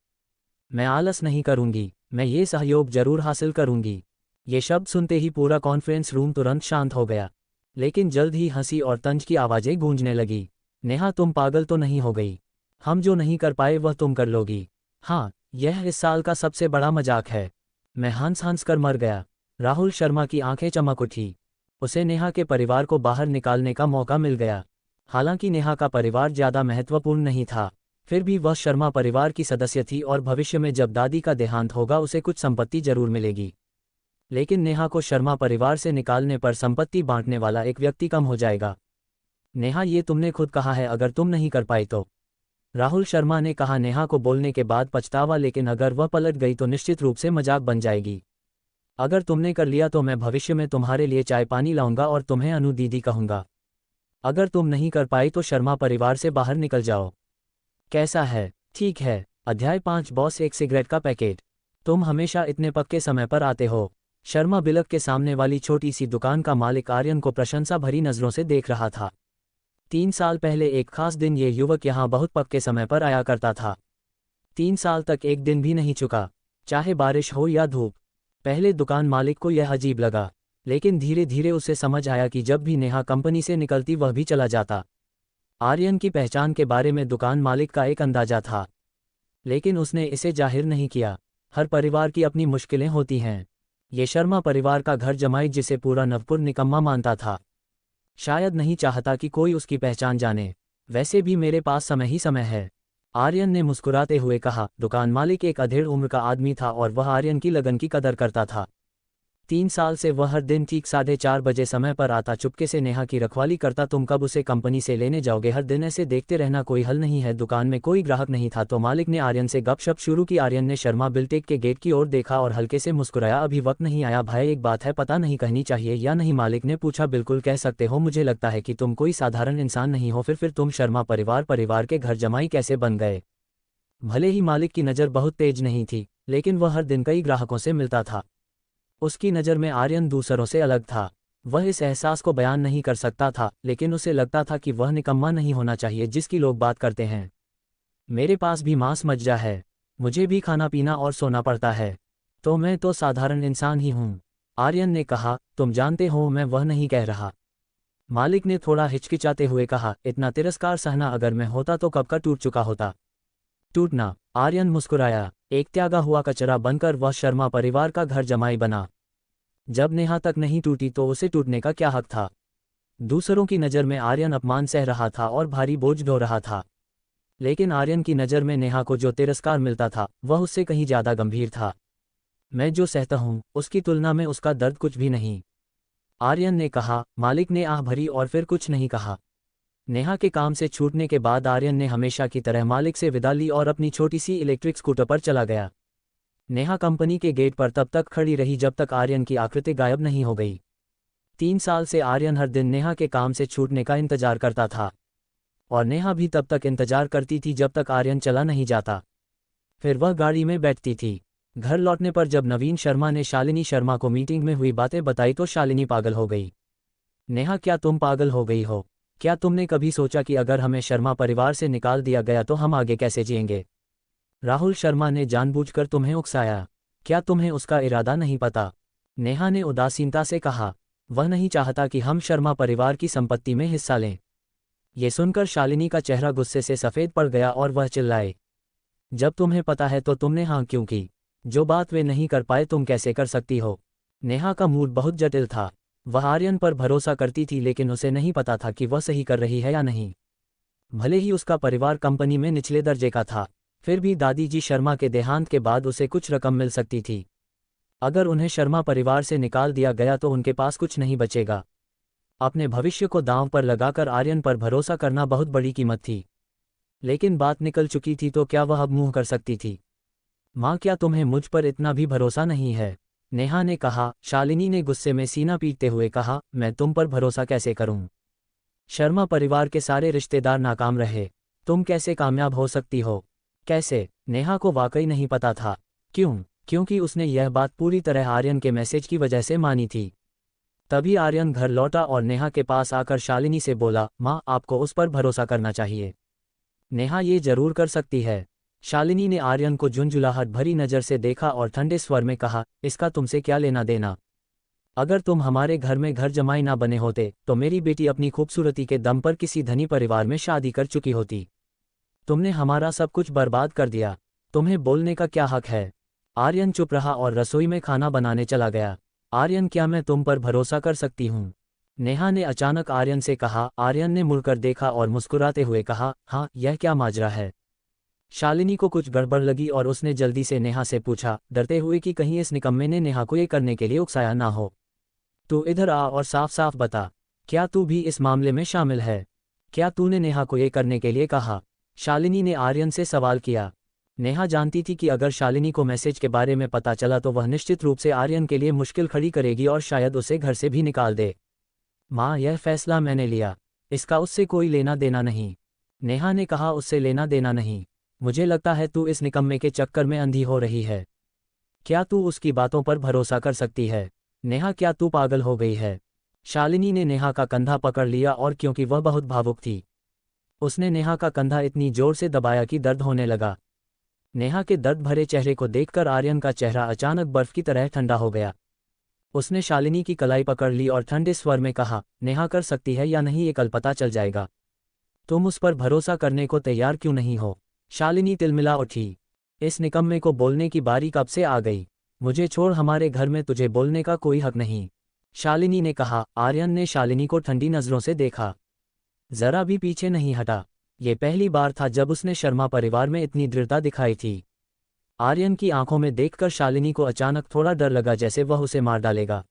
मैं आलस नहीं करूंगी, मैं ये सहयोग जरूर हासिल करूंगी। ये शब्द सुनते ही पूरा कॉन्फ्रेंस रूम तुरंत शांत हो गया, लेकिन जल्द ही हंसी और तंज की आवाज़ें गूंजने लगी। नेहा, तुम पागल तो नहीं हो गई? हम जो नहीं कर पाए वह तुम कर लोगी। हाँ, यह इस साल का सबसे बड़ा मजाक है। मैं हंस हंस कर मर गया। राहुल शर्मा की आंखें चमक उठी। उसे नेहा के परिवार को बाहर निकालने का मौका मिल गया। हालांकि नेहा का परिवार ज़्यादा महत्वपूर्ण नहीं था, फिर भी वह शर्मा परिवार की सदस्य थी और भविष्य में जब दादी का देहांत होगा उसे कुछ संपत्ति जरूर मिलेगी। लेकिन नेहा को शर्मा परिवार से निकालने पर संपत्ति बांटने वाला एक व्यक्ति कम हो जाएगा। नेहा, ये तुमने खुद कहा है, अगर तुम नहीं कर पाई तो। राहुल शर्मा ने कहा, नेहा को बोलने के बाद पछतावा, लेकिन अगर वह पलट गई तो निश्चित रूप से मजाक बन जाएगी। अगर तुमने कर लिया तो मैं भविष्य में तुम्हारे लिए चाय पानी लाऊंगा और तुम्हें अनु दीदी कहूंगा। अगर तुम नहीं कर पाई तो शर्मा परिवार से बाहर निकल जाओ। कैसा है? ठीक है। अध्याय 5। बॉस, एक सिगरेट का पैकेट। तुम हमेशा इतने पक्के समय पर आते हो। शर्मा बिलक के सामने वाली छोटी सी दुकान का मालिक आर्यन को प्रशंसा भरी नजरों से देख रहा था। 3 साल पहले एक खास दिन ये युवक यहाँ बहुत पक्के समय पर आया करता था। 3 साल तक एक दिन भी नहीं चुका, चाहे बारिश हो या धूप। पहले दुकान मालिक को यह अजीब लगा, लेकिन धीरे धीरे उसे समझ आया कि जब भी नेहा कंपनी से निकलती वह भी चला जाता। आर्यन की पहचान के बारे में दुकान मालिक का एक अंदाजा था, लेकिन उसने इसे जाहिर नहीं किया। हर परिवार की अपनी मुश्किलें होती हैं। ये शर्मा परिवार का घर जमाई, जिसे पूरा नवपुर निकम्मा मानता था, शायद नहीं चाहता कि कोई उसकी पहचान जाने। वैसे भी मेरे पास समय ही समय है, आर्यन ने मुस्कुराते हुए कहा। दुकान मालिक एक अधेड़ उम्र का आदमी था और वह आर्यन की लगन की कदर करता था। 3 साल से वह हर दिन ठीक 4:30 बजे समय पर आता, चुपके से नेहा की रखवाली करता। तुम कब उसे कंपनी से लेने जाओगे? हर दिन ऐसे देखते रहना कोई हल नहीं है। दुकान में कोई ग्राहक नहीं था तो मालिक ने आर्यन से गपशप शुरू की। आर्यन ने शर्मा बिल्टेक के गेट की ओर देखा और हल्के से मुस्कुराया। अभी वक्त नहीं आया भाई, एक बात है, पता नहीं कहनी चाहिए या नहीं? मालिक ने पूछा। बिल्कुल कह सकते हो, मुझे लगता है कि तुम कोई साधारण इंसान नहीं हो। फिर तुम शर्मा परिवार के घर जमाई कैसे बन गए? भले ही मालिक की नज़र बहुत तेज नहीं थी, लेकिन वह हर दिन कई ग्राहकों से मिलता था। उसकी नज़र में आर्यन दूसरों से अलग था। वह इस एहसास को बयान नहीं कर सकता था, लेकिन उसे लगता था कि वह निकम्मा नहीं होना चाहिए जिसकी लोग बात करते हैं। मेरे पास भी मांस मज्जा है, मुझे भी खाना पीना और सोना पड़ता है, तो मैं तो साधारण इंसान ही हूँ, आर्यन ने कहा। तुम जानते हो, मैं वह नहीं कह रहा, मालिक ने थोड़ा हिचकिचाते हुए कहा। इतना तिरस्कार सहना अगर मैं होता तो कब का टूट चुका होता। टूटना? आर्यन मुस्कुराया। एक त्यागा हुआ कचरा बनकर वह शर्मा परिवार का घर जमाई बना। जब नेहा तक नहीं टूटी तो उसे टूटने का क्या हक था? दूसरों की नज़र में आर्यन अपमान सह रहा था और भारी बोझ ढो रहा था, लेकिन आर्यन की नज़र में नेहा को जो तिरस्कार मिलता था वह उससे कहीं ज़्यादा गंभीर था। मैं जो सहता हूँ उसकी तुलना में उसका दर्द कुछ भी नहीं, आर्यन ने कहा। मालिक ने आह भरी और फिर कुछ नहीं कहा। नेहा के काम से छूटने के बाद आर्यन ने हमेशा की तरह मालिक से विदा ली और अपनी छोटी सी इलेक्ट्रिक स्कूटर पर चला गया। नेहा कंपनी के गेट पर तब तक खड़ी रही जब तक आर्यन की आकृति गायब नहीं हो गई। 3 साल से आर्यन हर दिन नेहा के काम से छूटने का इंतजार करता था, और नेहा भी तब तक इंतजार करती थी जब तक आर्यन चला नहीं जाता। फिर वह गाड़ी में बैठती थी। घर लौटने पर जब नवीन शर्मा ने शालिनी शर्मा को मीटिंग में हुई बातें बताई तो शालिनी पागल हो गई। नेहा, क्या तुम पागल हो गई हो? क्या तुमने कभी सोचा कि अगर हमें शर्मा परिवार से निकाल दिया गया तो हम आगे कैसे जिएंगे? राहुल शर्मा ने जानबूझकर तुम्हें उकसाया। क्या तुम्हें उसका इरादा नहीं पता? नेहा ने उदासीनता से कहा। वह नहीं चाहता कि हम शर्मा परिवार की संपत्ति में हिस्सा लें। ये सुनकर शालिनी का चेहरा गुस्से से सफ़ेद पड़ गया और वह चिल्लाए। जब तुम्हें पता है तो तुमने हाँ क्यों की? जो बात वे नहीं कर पाए तुम कैसे कर सकती हो? नेहा का मूड बहुत जटिल था। वह आर्यन पर भरोसा करती थी, लेकिन उसे नहीं पता था कि वह सही कर रही है या नहीं। भले ही उसका परिवार कंपनी में निचले दर्जे का था, फिर भी दादी जी शर्मा के देहांत के बाद उसे कुछ रकम मिल सकती थी। अगर उन्हें शर्मा परिवार से निकाल दिया गया तो उनके पास कुछ नहीं बचेगा। अपने भविष्य को दांव पर लगाकर आर्यन पर भरोसा करना बहुत बड़ी कीमत थी, लेकिन बात निकल चुकी थी तो क्या वह अब मुंह कर सकती थी? माँ, क्या तुम्हें मुझ पर इतना भी भरोसा नहीं है? नेहा ने कहा। शालिनी ने गुस्से में सीना पीटते हुए कहा, मैं तुम पर भरोसा कैसे करूं? शर्मा परिवार के सारे रिश्तेदार नाकाम रहे, तुम कैसे कामयाब हो सकती हो? कैसे? नेहा को वाकई नहीं पता था। क्यों? क्योंकि उसने यह बात पूरी तरह आर्यन के मैसेज की वजह से मानी थी। तभी आर्यन घर लौटा और नेहा के पास आकर शालिनी से बोला, माँ, आपको उस पर भरोसा करना चाहिए। नेहा ये जरूर कर सकती है। शालिनी ने आर्यन को झुंझुलाहट भरी नज़र से देखा और ठंडे स्वर में कहा, इसका तुमसे क्या लेना देना? अगर तुम हमारे घर में घर जमाई ना बने होते तो मेरी बेटी अपनी खूबसूरती के दम पर किसी धनी परिवार में शादी कर चुकी होती। तुमने हमारा सब कुछ बर्बाद कर दिया, तुम्हें बोलने का क्या हक है? आर्यन चुप रहा और रसोई में खाना बनाने चला गया। आर्यन, क्या मैं तुम पर भरोसा कर सकती हूँ? नेहा ने अचानक आर्यन से कहा। आर्यन ने मुड़कर देखा और मुस्कुराते हुए कहा, हाँ, यह क्या माजरा है? शालिनी को कुछ गड़बड़ लगी और उसने जल्दी से नेहा से पूछा, डरते हुए कि कहीं इस निकम्मे ने नेहा को ये करने के लिए उकसाया ना हो। तू इधर आ और साफ साफ बता, क्या तू भी इस मामले में शामिल है? क्या तूने नेहा को ये करने के लिए कहा? शालिनी ने आर्यन से सवाल किया। नेहा जानती थी कि अगर शालिनी को मैसेज के बारे में पता चला तो वह निश्चित रूप से आर्यन के लिए मुश्किल खड़ी करेगी और शायद उसे घर से भी निकाल दे। माँ, यह फैसला मैंने लिया, इसका उससे कोई लेना देना नहीं। नेहा ने कहा, उससे लेना देना नहीं? मुझे लगता है तू इस निकम्मे के चक्कर में अंधी हो रही है। क्या तू उसकी बातों पर भरोसा कर सकती है? नेहा, क्या तू पागल हो गई है? शालिनी ने नेहा का कंधा पकड़ लिया और क्योंकि वह बहुत भावुक थी, उसने नेहा का कंधा इतनी जोर से दबाया कि दर्द होने लगा। नेहा के दर्द भरे चेहरे को देखकर आर्यन का चेहरा अचानक बर्फ की तरह ठंडा हो गया। उसने शालिनी की कलाई पकड़ ली और ठंडे स्वर में कहा, नेहा कर सकती है या नहीं ये कल पता चल जाएगा। तुम उस पर भरोसा करने को तैयार क्यों नहीं हो? शालिनी तिलमिला उठी। इस निकम्मे को बोलने की बारी कब से आ गई? मुझे छोड़, हमारे घर में तुझे बोलने का कोई हक नहीं, शालिनी ने कहा। आर्यन ने शालिनी को ठंडी नज़रों से देखा, जरा भी पीछे नहीं हटा। ये पहली बार था जब उसने शर्मा परिवार में इतनी दृढ़ता दिखाई थी। आर्यन की आंखों में देखकर शालिनी को अचानक थोड़ा डर लगा, जैसे वह उसे मार डालेगा।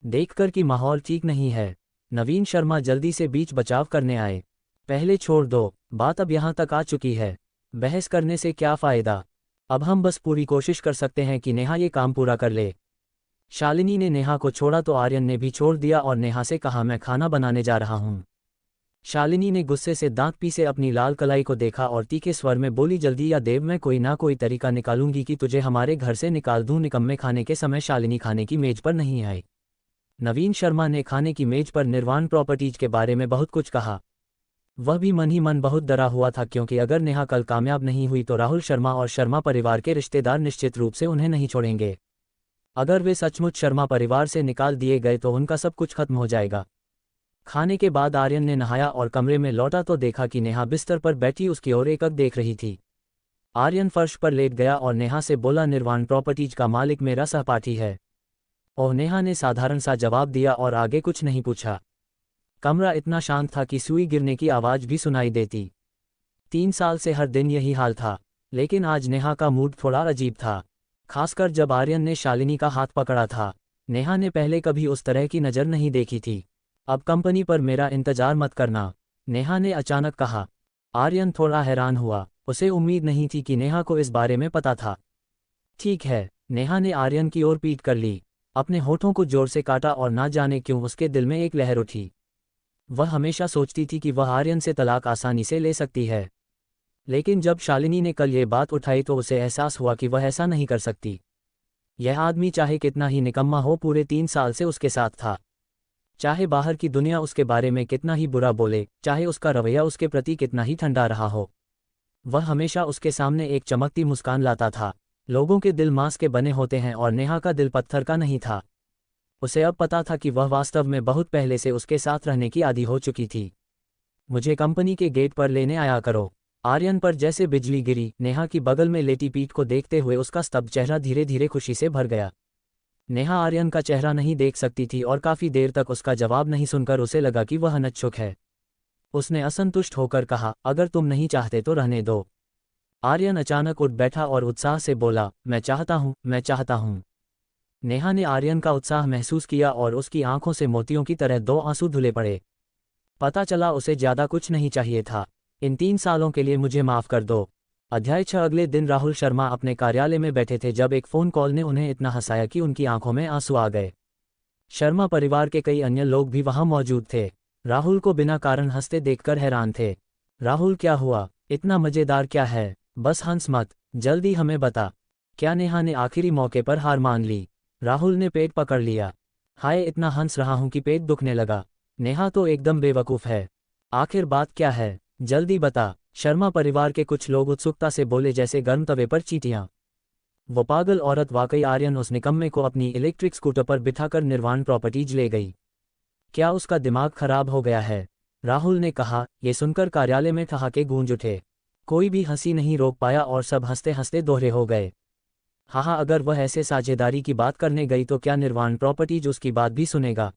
देखकर कि माहौल ठीक नहीं है, नवीन शर्मा जल्दी से बीच बचाव करने आए। पहले छोड़ दो, बात अब यहाँ तक आ चुकी है, बहस करने से क्या फ़ायदा? अब हम बस पूरी कोशिश कर सकते हैं कि नेहा ये काम पूरा कर ले। शालिनी ने नेहा को छोड़ा तो आर्यन ने भी छोड़ दिया और नेहा से कहा, मैं खाना बनाने जा रहा हूँ। शालिनी ने गुस्से से दांत पीसे अपनी लाल कलाई को देखा और तीखे स्वर में बोली, जल्दी या देव मैं कोई ना कोई तरीका निकालूंगी कि तुझे हमारे घर से निकाल दूं। निकम्मे खाने के समय शालिनी खाने की मेज पर नहीं आई। नवीन शर्मा ने खाने की मेज पर निर्वाण प्रॉपर्टीज के बारे में बहुत कुछ कहा। वह भी मन ही मन बहुत डरा हुआ था, क्योंकि अगर नेहा कल कामयाब नहीं हुई तो राहुल शर्मा और शर्मा परिवार के रिश्तेदार निश्चित रूप से उन्हें नहीं छोड़ेंगे। अगर वे सचमुच शर्मा परिवार से निकाल दिए गए तो उनका सब कुछ खत्म हो जाएगा। खाने के बाद आर्यन ने नहाया और कमरे में लौटा तो देखा कि नेहा बिस्तर पर बैठी उसकी ओर एकक देख रही थी। आर्यन फर्श पर लेट गया और नेहा से बोला, निर्वाण प्रॉपर्टीज का मालिक मेरा सहपाठी है। ओह, नेहा ने साधारण सा जवाब दिया और आगे कुछ नहीं पूछा। कमरा इतना शांत था कि सुई गिरने की आवाज़ भी सुनाई देती। 3 साल से हर दिन यही हाल था, लेकिन आज नेहा का मूड थोड़ा अजीब था, खासकर जब आर्यन ने शालिनी का हाथ पकड़ा था। नेहा ने पहले कभी उस तरह की नज़र नहीं देखी थी। अब कंपनी पर मेरा इंतजार मत करना, नेहा ने अचानक कहा। आर्यन थोड़ा हैरान हुआ, उसे उम्मीद नहीं थी कि नेहा को इस बारे में पता था। ठीक है, नेहा ने आर्यन की ओर पीठ कर ली, अपने होठों को जोर से काटा और ना जाने क्यों उसके दिल में एक लहर उठी। वह हमेशा सोचती थी कि वह आर्यन से तलाक आसानी से ले सकती है, लेकिन जब शालिनी ने कल ये बात उठाई तो उसे एहसास हुआ कि वह ऐसा नहीं कर सकती। यह आदमी चाहे कितना ही निकम्मा हो, पूरे 3 साल से उसके साथ था। चाहे बाहर की दुनिया उसके बारे में कितना ही बुरा बोले, चाहे उसका रवैया उसके प्रति कितना ही ठंडा रहा हो, वह हमेशा उसके सामने एक चमकती मुस्कान लाता था। लोगों के दिल मांस के बने होते हैं और नेहा का दिल पत्थर का नहीं था। उसे अब पता था कि वह वास्तव में बहुत पहले से उसके साथ रहने की आदी हो चुकी थी। मुझे कंपनी के गेट पर लेने आया करो। आर्यन पर जैसे बिजली गिरी। नेहा की बगल में लेटी पीठ को देखते हुए उसका स्तब्ध चेहरा धीरे धीरे खुशी से भर गया। नेहा आर्यन का चेहरा नहीं देख सकती थी और काफ़ी देर तक उसका जवाब नहीं सुनकर उसे लगा कि वह नतशुक है। उसने असंतुष्ट होकर कहा, अगर तुम नहीं चाहते तो रहने दो। आर्यन अचानक उठ बैठा और उत्साह से बोला, मैं चाहता हूँ, मैं चाहता हूँ। नेहा ने आर्यन का उत्साह महसूस किया और उसकी आंखों से मोतियों की तरह 2 आंसू धुले पड़े। पता चला उसे ज़्यादा कुछ नहीं चाहिए था। इन 3 सालों के लिए मुझे माफ़ कर दो। अध्याय 6। अगले दिन राहुल शर्मा अपने कार्यालय में बैठे थे जब एक फ़ोन कॉल ने उन्हें इतना हंसाया कि उनकी आंखों में आंसू आ गए। शर्मा परिवार के कई अन्य लोग भी वहां मौजूद थे। राहुल को बिना कारण हंसते देखकर हैरान थे। राहुल, क्या हुआ? इतना मज़ेदार क्या है? बस हंस मत, जल्दी हमें बता। क्या नेहा ने आखिरी मौके पर हार मान ली? राहुल ने पेट पकड़ लिया। हाय, इतना हंस रहा हूं कि पेट दुखने लगा। नेहा तो एकदम बेवकूफ़ है। आखिर बात क्या है? जल्दी बता। शर्मा परिवार के कुछ लोग उत्सुकता से बोले, जैसे गर्म तवे पर चींटियां। वो पागल औरत वाकई आर्यन उस निकम्मे को अपनी इलेक्ट्रिक स्कूटर पर बिठाकर निर्वाण प्रॉपर्टीज ले गई। क्या उसका दिमाग खराब हो गया है? राहुल ने कहा। ये सुनकर कार्यालय में ठहाके गूंज उठे। कोई भी हंसी नहीं रोक पाया और सब हंसते हंसते दोहरे हो गए। हाँ, अगर वह ऐसे साझेदारी की बात करने गई तो क्या निर्वाण प्रॉपर्टीज उसकी बात भी सुनेगा?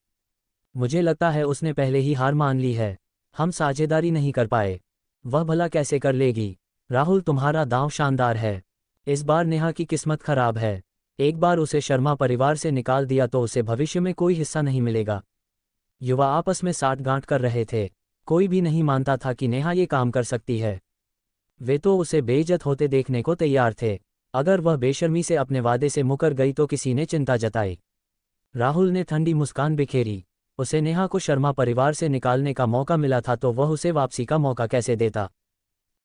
मुझे लगता है उसने पहले ही हार मान ली है। हम साझेदारी नहीं कर पाए, वह भला कैसे कर लेगी? राहुल तुम्हारा दांव शानदार है। इस बार नेहा की किस्मत खराब है। एक बार उसे शर्मा परिवार से निकाल दिया तो उसे भविष्य में कोई हिस्सा नहीं मिलेगा। युवा आपस में साठगांठ कर रहे थे। कोई भी नहीं मानता था कि नेहा ये काम कर सकती है। वे तो उसे बेइज्जत होते देखने को तैयार थे। अगर वह बेशर्मी से अपने वादे से मुकर गई तो किसी ने चिंता जताई। राहुल ने ठंडी मुस्कान बिखेरी। उसे नेहा को शर्मा परिवार से निकालने का मौका मिला था तो वह उसे वापसी का मौका कैसे देता।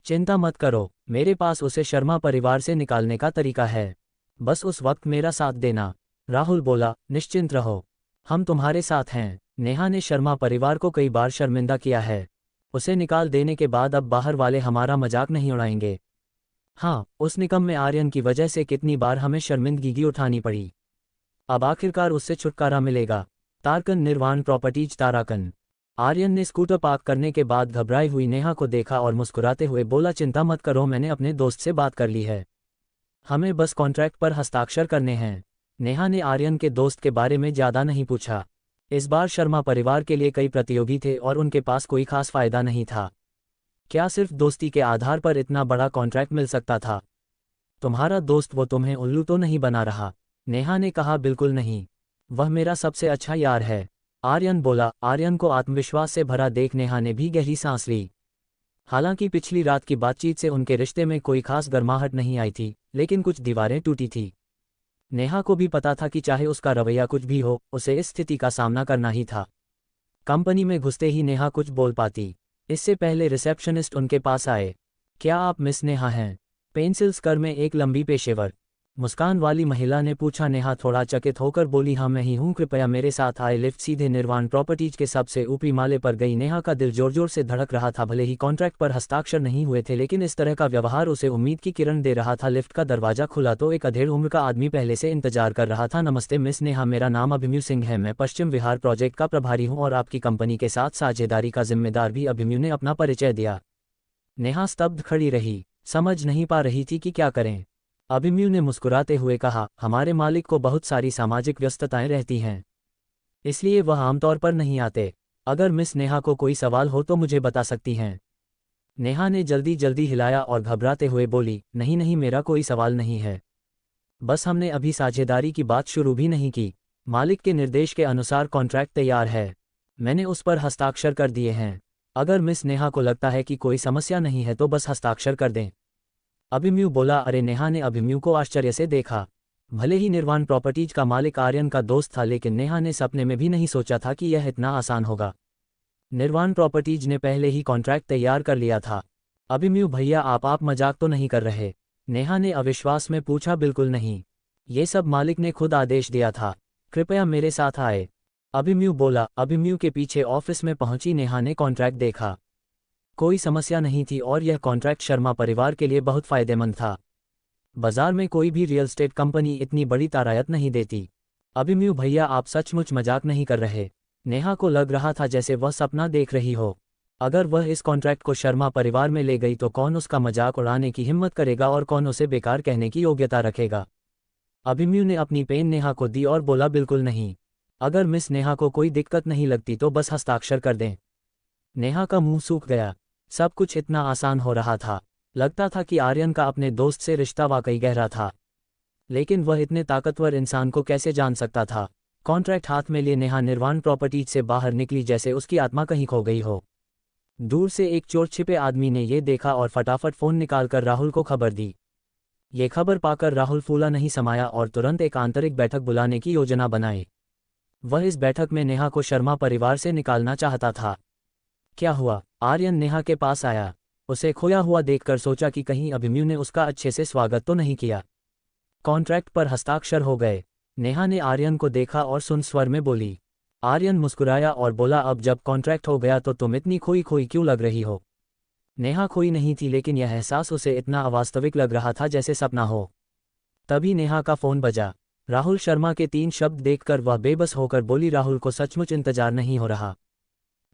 चिंता मत करो, मेरे पास उसे शर्मा परिवार से निकालने का तरीका है। बस उस वक्त मेरा साथ देना। राहुल बोला, निश्चिंत रहो, हम तुम्हारे साथ हैं। नेहा ने शर्मा परिवार को कई बार शर्मिंदा किया है। उसे निकाल देने के बाद अब बाहर वाले हमारा मजाक नहीं उड़ाएंगे। हाँ, उस निकम में आर्यन की वजह से कितनी बार हमें शर्मिंदगी उठानी पड़ी। अब आखिरकार उससे छुटकारा मिलेगा। तारकन निर्वाण प्रॉपर्टीज ताराकन। आर्यन ने स्कूटर पार्क करने के बाद घबराई हुई नेहा को देखा और मुस्कुराते हुए बोला, चिंता मत करो, मैंने अपने दोस्त से बात कर ली है। हमें बस कॉन्ट्रैक्ट पर हस्ताक्षर करने हैं। नेहा ने आर्यन के दोस्त के बारे में ज़्यादा नहीं पूछा। इस बार शर्मा परिवार के लिए कई प्रतियोगी थे और उनके पास कोई खास फायदा नहीं था। क्या सिर्फ दोस्ती के आधार पर इतना बड़ा कॉन्ट्रैक्ट मिल सकता था? तुम्हारा दोस्त वो तुम्हें उल्लू तो नहीं बना रहा? नेहा ने कहा, बिल्कुल नहीं, वह मेरा सबसे अच्छा यार है। आर्यन बोला। आर्यन को आत्मविश्वास से भरा देख नेहा ने भी गहरी सांस ली। हालांकि पिछली रात की बातचीत से उनके रिश्ते में कोई खास गर्माहट नहीं आई थी, लेकिन कुछ दीवारें टूटी थी। नेहा को भी पता था कि चाहे उसका रवैया कुछ भी हो, उसे इस स्थिति का सामना करना ही था। कंपनी में घुसते ही नेहा कुछ बोल पाती, इससे पहले रिसेप्शनिस्ट उनके पास आए। क्या आप मिस नेहा हैं? पेंसिल स्कर में एक लंबी पेशेवर मुस्कान वाली महिला ने पूछा। नेहा थोड़ा चकित होकर बोली, हाँ मैं ही हूँ, कृपया मेरे साथ आए। लिफ्ट सीधे निर्वाण प्रॉपर्टीज के सबसे ऊपरी माले पर गई। नेहा का दिल जोर जोर से धड़क रहा था। भले ही कॉन्ट्रैक्ट पर हस्ताक्षर नहीं हुए थे, लेकिन इस तरह का व्यवहार उसे उम्मीद की किरण दे रहा था। लिफ्ट का दरवाजा खुला तो एक अधेड़ उम्र का आदमी पहले से इंतजार कर रहा था। नमस्ते मिस नेहा, मेरा नाम अभिमन्यु सिंह है, मैं पश्चिम विहार प्रोजेक्ट का प्रभारी हूँ और आपकी कंपनी के साथ साझेदारी का जिम्मेदार भी। अभिमन्यु ने अपना परिचय दिया। नेहा स्तब्ध खड़ी रही, समझ नहीं पा रही थी कि क्या करें। अभिमन्यु ने मुस्कुराते हुए कहा, हमारे मालिक को बहुत सारी सामाजिक व्यस्तताएं रहती हैं, इसलिए वह आमतौर पर नहीं आते। अगर मिस नेहा को कोई सवाल हो तो मुझे बता सकती हैं। नेहा ने जल्दी जल्दी हिलाया और घबराते हुए बोली, नहीं नहीं, मेरा कोई सवाल नहीं है, बस हमने अभी साझेदारी की बात शुरू भी नहीं की। मालिक के निर्देश के अनुसार कॉन्ट्रैक्ट तैयार है, मैंने उस पर हस्ताक्षर कर दिए हैं। अगर मिस नेहा को लगता है कि कोई समस्या नहीं है तो बस हस्ताक्षर कर दें। अभिमन्यु बोला। अरे, नेहा ने अभिमन्यु को आश्चर्य से देखा। भले ही निर्वाण प्रॉपर्टीज का मालिक आर्यन का दोस्त था, लेकिन नेहा ने सपने में भी नहीं सोचा था कि यह इतना आसान होगा। निर्वाण प्रॉपर्टीज ने पहले ही कॉन्ट्रैक्ट तैयार कर लिया था। अभिमन्यु भैया, आप मजाक तो नहीं कर रहे? नेहा ने अविश्वास में पूछा। बिल्कुल नहीं, ये सब मालिक ने खुद आदेश दिया था, कृपया मेरे साथ आए। अभिमन्यु बोला। अभिमन्यु के पीछे ऑफिस में पहुंची नेहा ने कॉन्ट्रैक्ट देखा। कोई समस्या नहीं थी और यह कॉन्ट्रैक्ट शर्मा परिवार के लिए बहुत फायदेमंद था। बाजार में कोई भी रियल एस्टेट कंपनी इतनी बड़ी तारायत नहीं देती। अभिमन्यु भैया, आप सचमुच मजाक नहीं कर रहे? नेहा को लग रहा था जैसे वह सपना देख रही हो। अगर वह इस कॉन्ट्रैक्ट को शर्मा परिवार में ले गई तो कौन उसका मजाक उड़ाने की हिम्मत करेगा और कौन उसे बेकार कहने की योग्यता रखेगा? अभिमन्यु ने अपनी पेन नेहा को दी और बोला, बिल्कुल नहीं, अगर मिस नेहा को कोई दिक्कत नहीं लगती तो बस हस्ताक्षर कर दें। नेहा का मुंह सूख गया। सब कुछ इतना आसान हो रहा था। लगता था कि आर्यन का अपने दोस्त से रिश्ता वाकई गहरा था, लेकिन वह इतने ताकतवर इंसान को कैसे जान सकता था? कॉन्ट्रैक्ट हाथ में लिए नेहा निर्वाण प्रॉपर्टीज से बाहर निकली जैसे उसकी आत्मा कहीं खो गई हो। दूर से एक चोर छिपे आदमी ने ये देखा और फटाफट फोन निकालकर राहुल को खबर दी। ये खबर पाकर राहुल फूला नहीं समाया और तुरंत एक आंतरिक बैठक बुलाने की योजना बनाई। वह इस बैठक में नेहा को शर्मा परिवार से निकालना चाहता था। क्या हुआ? आर्यन नेहा के पास आया। उसे खोया हुआ देखकर सोचा कि कहीं अभिमन्यु ने उसका अच्छे से स्वागत तो नहीं किया। कॉन्ट्रैक्ट पर हस्ताक्षर हो गए। नेहा ने आर्यन को देखा और सुन स्वर में बोली। आर्यन मुस्कुराया और बोला, अब जब कॉन्ट्रैक्ट हो गया तो तुम इतनी खोई खोई क्यों लग रही हो? नेहा खोई नहीं थी, लेकिन यह एहसास उसे इतना अवास्तविक लग रहा था जैसे सपना हो। तभी नेहा का फोन बजा। राहुल शर्मा के 3 शब्द देखकर वह बेबस होकर बोली, राहुल को सचमुच इंतजार नहीं हो रहा,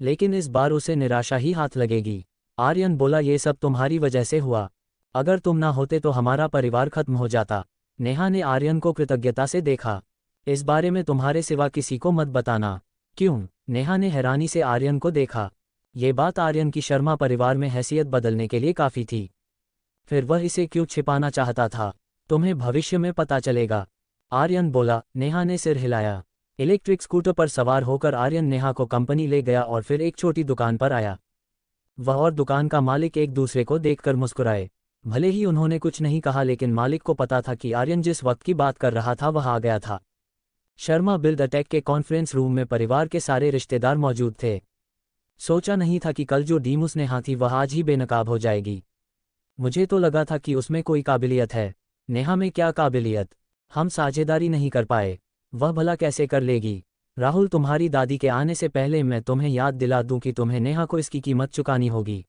लेकिन इस बार उसे निराशा ही हाथ लगेगी। आर्यन बोला, ये सब तुम्हारी वजह से हुआ, अगर तुम ना होते तो हमारा परिवार खत्म हो जाता। नेहा ने आर्यन को कृतज्ञता से देखा। इस बारे में तुम्हारे सिवा किसी को मत बताना। क्यों? नेहा ने हैरानी से आर्यन को देखा। ये बात आर्यन की शर्मा परिवार में हैसियत बदलने के लिए काफ़ी थी। फिर वह इसे क्यों छिपाना चाहता था? तुम्हें भविष्य में पता चलेगा, आर्यन बोला। नेहा ने सिर हिलाया। इलेक्ट्रिक स्कूटर पर सवार होकर आर्यन नेहा को कंपनी ले गया और फिर एक छोटी दुकान पर आया। वह और दुकान का मालिक एक दूसरे को देखकर मुस्कुराए। भले ही उन्होंने कुछ नहीं कहा, लेकिन मालिक को पता था कि आर्यन जिस वक्त की बात कर रहा था वह आ गया था। शर्मा बिल्ड अटैक के कॉन्फ्रेंस रूम में परिवार के सारे रिश्तेदार मौजूद थे। सोचा नहीं था कि कल जो डीमुस नेहा थी वह आज ही बेनकाब हो जाएगी। मुझे तो लगा था कि उसमें कोई काबिलियत है। नेहा में क्या काबिलियत? हम साझेदारी नहीं कर पाए। वह भला कैसे कर लेगी? राहुल, तुम्हारी दादी के आने से पहले मैं तुम्हें याद दिला दूं कि तुम्हें नेहा को इसकी कीमत चुकानी होगी।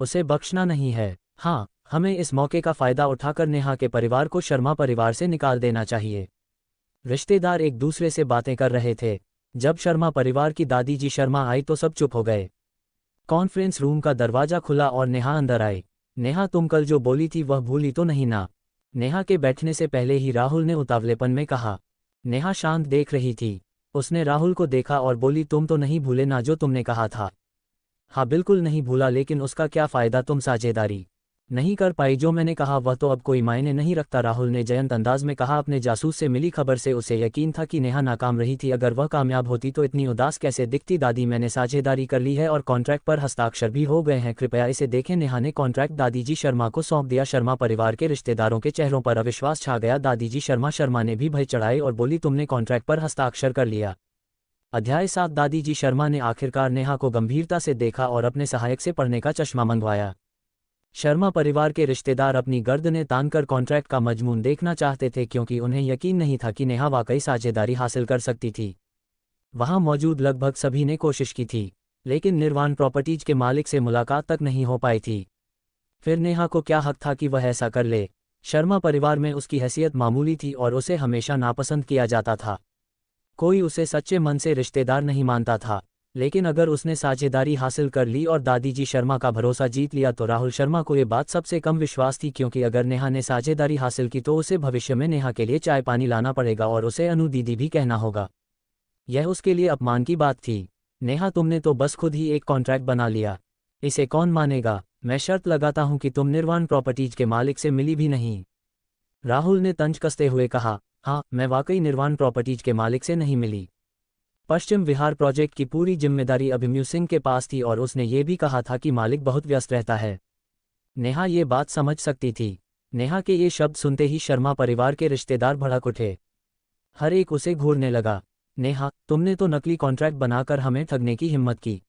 उसे बख्शना नहीं है। हाँ, हमें इस मौके का फायदा उठाकर नेहा के परिवार को शर्मा परिवार से निकाल देना चाहिए। रिश्तेदार एक दूसरे से बातें कर रहे थे। जब शर्मा परिवार की दादी जी शर्मा आई तो सब चुप हो गए। कॉन्फ्रेंस रूम का दरवाजा खुला और नेहा अंदर आई। नेहा, तुम कल जो बोली थी वह भूली तो नहीं ना? नेहा के बैठने से पहले ही राहुल ने उतावलेपन में कहा। नेहा शांत देख रही थी। उसने राहुल को देखा और बोली, तुम तो नहीं भूले ना जो तुमने कहा था? हाँ, बिल्कुल नहीं भूला, लेकिन उसका क्या फ़ायदा? तुम साझेदारी नहीं कर पाई। जो मैंने कहा वह तो अब कोई मायने नहीं रखता, राहुल ने जयंत अंदाज में कहा। अपने जासूस से मिली खबर से उसे यकीन था कि नेहा नाकाम रही थी। अगर वह कामयाब होती तो इतनी उदास कैसे दिखती? दादी, मैंने साझेदारी कर ली है और कॉन्ट्रैक्ट पर हस्ताक्षर भी हो गए हैं, कृपया इसे देखें। नेहा ने कॉन्ट्रैक्ट दादी जी शर्मा को सौंप दिया। शर्मा परिवार के रिश्तेदारों के चेहरों पर अविश्वास छा गया। दादी जी शर्मा ने भी भय चढ़ाए और बोली, तुमने कॉन्ट्रैक्ट पर हस्ताक्षर कर लिया? अध्याय 7। दादी जी शर्मा ने आखिरकार नेहा को गंभीरता से देखा और अपने सहायक से पढ़ने का चश्मा मंगवाया। शर्मा परिवार के रिश्तेदार अपनी गर्दनें तानकर कॉन्ट्रैक्ट का मजमून देखना चाहते थे, क्योंकि उन्हें यकीन नहीं था कि नेहा वाकई साझेदारी हासिल कर सकती थी। वहां मौजूद लगभग सभी ने कोशिश की थी, लेकिन निर्वाण प्रॉपर्टीज के मालिक से मुलाकात तक नहीं हो पाई थी। फिर नेहा को क्या हक था कि वह ऐसा कर ले? शर्मा परिवार में उसकी हैसियत मामूली थी और उसे हमेशा नापसंद किया जाता था। कोई उसे सच्चे मन से रिश्तेदार नहीं मानता था। लेकिन अगर उसने साझेदारी हासिल कर ली और दादी जी शर्मा का भरोसा जीत लिया तो राहुल शर्मा को ये बात सबसे कम विश्वास थी, क्योंकि अगर नेहा ने साझेदारी हासिल की तो उसे भविष्य में नेहा के लिए चाय पानी लाना पड़ेगा और उसे अनु दीदी भी कहना होगा। यह उसके लिए अपमान की बात थी। नेहा, तुमने तो बस खुद ही एक कॉन्ट्रैक्ट बना लिया। इसे कौन मानेगा? मैं शर्त लगाता हूं कि तुम निर्वाण प्रॉपर्टीज के मालिक से मिली भी नहीं। राहुल ने तंज कसते हुए कहा। हाँ, मैं वाकई निर्वाण प्रॉपर्टीज के मालिक से नहीं मिली। पश्चिम विहार प्रोजेक्ट की पूरी जिम्मेदारी अभिमन्यु सिंह के पास थी और उसने ये भी कहा था कि मालिक बहुत व्यस्त रहता है। नेहा ये बात समझ सकती थी। नेहा के ये शब्द सुनते ही शर्मा परिवार के रिश्तेदार भड़क उठे। हर एक उसे घूरने लगा। नेहा, तुमने तो नकली कॉन्ट्रैक्ट बनाकर हमें ठगने की हिम्मत की।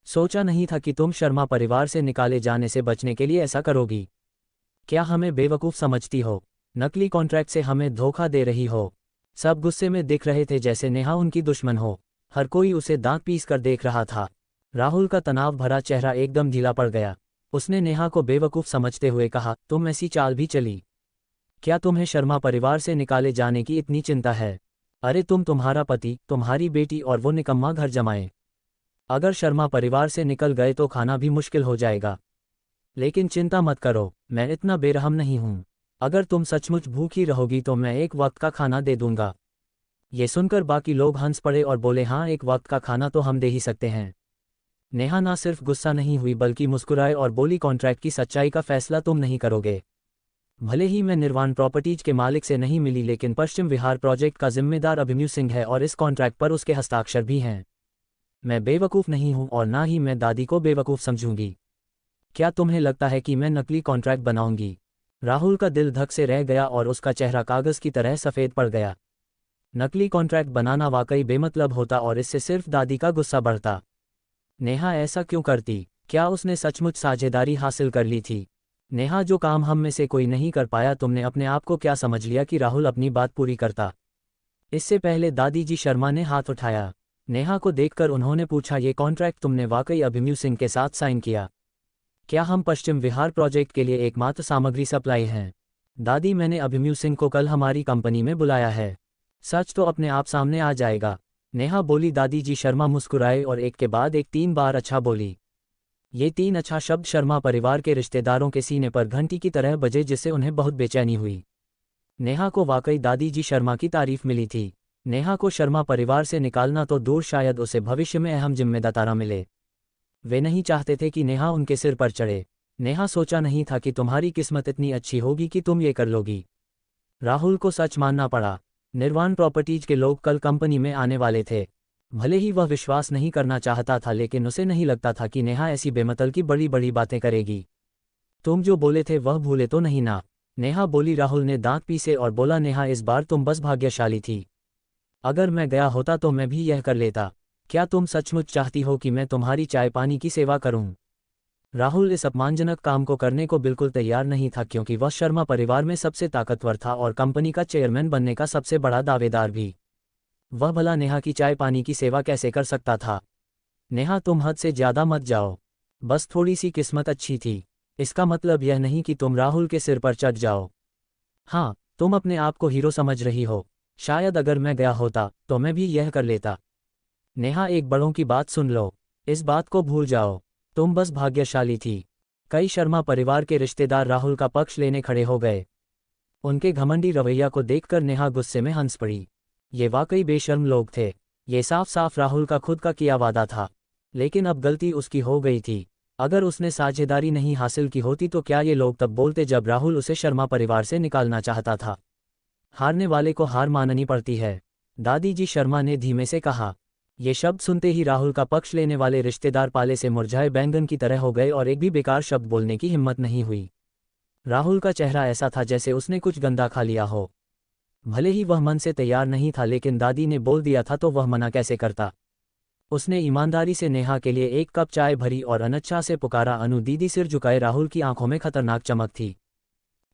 सोचा नहीं था कि तुम शर्मा परिवार से निकाले जाने से बचने के लिए ऐसा करोगी। क्या हमें बेवकूफ़ समझती हो? नकली कॉन्ट्रैक्ट से हमें धोखा दे रही हो। सब गुस्से में दिख रहे थे, जैसे नेहा उनकी दुश्मन हो। हर कोई उसे दांत पीस कर देख रहा था। राहुल का तनाव भरा चेहरा एकदम ढीला पड़ गया। उसने नेहा को बेवकूफ़ समझते हुए कहा, तुम ऐसी चाल भी चली? क्या तुम्हें शर्मा परिवार से निकाले जाने की इतनी चिंता है? अरे तुम्हारा पति, तुम्हारी बेटी और वो निकम्मा घर जमाए। अगर शर्मा परिवार से निकल गए तो खाना भी मुश्किल हो जाएगा। लेकिन चिंता मत करो, मैं इतना बेरहम नहीं हूं। अगर तुम सचमुच भूखी रहोगी तो मैं एक वक्त का खाना दे दूंगा। ये सुनकर बाकी लोग हंस पड़े और बोले, हाँ, एक वक्त का खाना तो हम दे ही सकते हैं। नेहा ना सिर्फ गुस्सा नहीं हुई बल्कि मुस्कुराए और बोली, कॉन्ट्रैक्ट की सच्चाई का फैसला तुम नहीं करोगे। भले ही मैं निर्वाण प्रॉपर्टीज के मालिक से नहीं मिली, लेकिन पश्चिम विहार प्रोजेक्ट का जिम्मेदार अभिमन्यु सिंह है और इस कॉन्ट्रैक्ट पर उसके हस्ताक्षर भी हैं। मैं बेवकूफ़ नहीं हूं और ना ही मैं दादी को बेवकूफ़ समझूंगी। क्या तुम्हें लगता है कि मैं नकली कॉन्ट्रैक्ट बनाऊंगी? राहुल का दिल धक से रह गया और उसका चेहरा कागज़ की तरह सफ़ेद पड़ गया। नकली कॉन्ट्रैक्ट बनाना वाकई बेमतलब होता और इससे सिर्फ दादी का गुस्सा बढ़ता। नेहा ऐसा क्यों करती? क्या उसने सचमुच साझेदारी हासिल कर ली थी? नेहा, जो काम हम में से कोई नहीं कर पाया, तुमने अपने आप को क्या समझ लिया कि राहुल अपनी बात पूरी करता? इससे पहले दादी जी शर्मा ने हाथ उठाया। नेहा को देखकर उन्होंने पूछा, ये कॉन्ट्रैक्ट तुमने वाकई अभिमन्यु सिंह के साथ साइन किया? क्या हम पश्चिम विहार प्रोजेक्ट के लिए एकमात्र सामग्री सप्लाई हैं? दादी, मैंने अभिमन्यु सिंह को कल हमारी कंपनी में बुलाया है। सच तो अपने आप सामने आ जाएगा। नेहा बोली। दादी जी शर्मा मुस्कुराए और एक के बाद एक 3 बार अच्छा बोली। ये 3 अच्छा शब्द शर्मा परिवार के रिश्तेदारों के सीने पर घंटी की तरह बजे, जिससे उन्हें बहुत बेचैनी हुई। नेहा को वाकई दादी जी शर्मा की तारीफ मिली थी। नेहा को शर्मा परिवार से निकालना तो दूर, शायद उसे भविष्य में अहम जिम्मेदारी मिले। वे नहीं चाहते थे कि नेहा उनके सिर पर चढ़े। नेहा सोचा नहीं था कि तुम्हारी किस्मत इतनी अच्छी होगी कि तुम ये कर लोगी। राहुल को सच मानना पड़ा। निर्वाण प्रॉपर्टीज के लोग कल कंपनी में आने वाले थे। भले ही वह विश्वास नहीं करना चाहता था, लेकिन उसे नहीं लगता था कि नेहा ऐसी बेमतल की बड़ी बड़ी बातें करेगी। तुम जो बोले थे वह भूले तो नहीं ना? नेहा बोली। राहुल ने दांत पीसे और बोला, नेहा इस बार तुम बस भाग्यशाली थी। अगर मैं गया होता तो मैं भी यह कर लेता। क्या तुम सचमुच चाहती हो कि मैं तुम्हारी चाय पानी की सेवा करूं? राहुल इस अपमानजनक काम को करने को बिल्कुल तैयार नहीं था, क्योंकि वह शर्मा परिवार में सबसे ताकतवर था और कंपनी का चेयरमैन बनने का सबसे बड़ा दावेदार भी। वह भला नेहा की चाय पानी की सेवा कैसे कर सकता था? नेहा तुम हद से ज्यादा मत जाओ। बस थोड़ी सी किस्मत अच्छी थी, इसका मतलब यह नहीं कि तुम राहुल के सिर पर चढ़ जाओ। हाँ, तुम अपने आप को हीरो समझ रही हो। शायद अगर मैं गया होता तो मैं भी यह कर लेता। नेहा, एक बड़ों की बात सुन लो, इस बात को भूल जाओ। तुम बस भाग्यशाली थी। कई शर्मा परिवार के रिश्तेदार राहुल का पक्ष लेने खड़े हो गए। उनके घमंडी रवैया को देखकर नेहा गुस्से में हंस पड़ी। ये वाकई बेशर्म लोग थे। ये साफ साफ राहुल का खुद का किया वादा था, लेकिन अब गलती उसकी हो गई थी। अगर उसने साझेदारी नहीं हासिल की होती तो क्या ये लोग तब बोलते जब राहुल उसे शर्मा परिवार से निकालना चाहता था? हारने वाले को हार माननी पड़ती है, दादी जी शर्मा ने धीमे से कहा। ये शब्द सुनते ही राहुल का पक्ष लेने वाले रिश्तेदार पाले से मुरझाए बैंगन की तरह हो गए और एक भी बेकार शब्द बोलने की हिम्मत नहीं हुई। राहुल का चेहरा ऐसा था जैसे उसने कुछ गंदा खा लिया हो। भले ही वह मन से तैयार नहीं था, लेकिन दादी ने बोल दिया था तो वह मना कैसे करता। उसने ईमानदारी से नेहा के लिए एक कप चाय भरी और अनच्छा से पुकारा, अनु दीदी। सिर झुकाए राहुल की आंखों में खतरनाक चमक थी।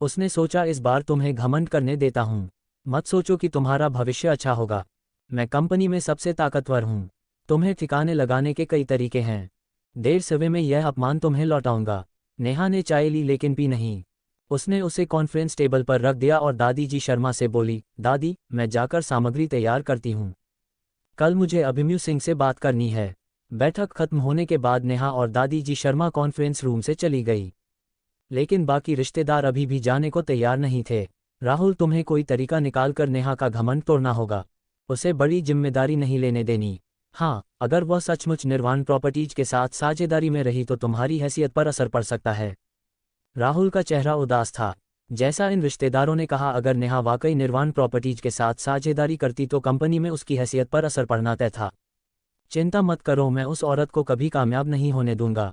उसने सोचा, इस बार तुम्हें घमंड करने देता हूं। मत सोचो कि तुम्हारा भविष्य अच्छा होगा। मैं कंपनी में सबसे ताकतवर हूं। तुम्हें ठिकाने लगाने के कई तरीके हैं। देर सवे में यह अपमान तुम्हें लौटाऊंगा। नेहा ने चाय ली लेकिन पी नहीं। उसने उसे कॉन्फ्रेंस टेबल पर रख दिया और दादी जी शर्मा से बोली, दादी मैं जाकर सामग्री तैयार करती हूं। कल मुझे अभिमन्यु सिंह से बात करनी है। बैठक खत्म होने के बाद नेहा और दादी जी शर्मा कॉन्फ्रेंस रूम से चली गई, लेकिन बाकी रिश्तेदार अभी भी जाने को तैयार नहीं थे। राहुल, तुम्हें कोई तरीका निकालकर नेहा का घमंड तोड़ना होगा। उसे बड़ी जिम्मेदारी नहीं लेने देनी। हाँ, अगर वह सचमुच निर्वाण प्रॉपर्टीज के साथ साझेदारी में रही तो तुम्हारी हैसियत पर असर पड़ सकता है। राहुल का चेहरा उदास था। जैसा इन रिश्तेदारों ने कहा, अगर नेहा वाकई निर्वाण प्रॉपर्टीज के साथ साझेदारी करती तो कंपनी में उसकी हैसियत पर असर पड़ना तय था। चिंता मत करो, मैं उस औरत को कभी कामयाब नहीं होने दूंगा।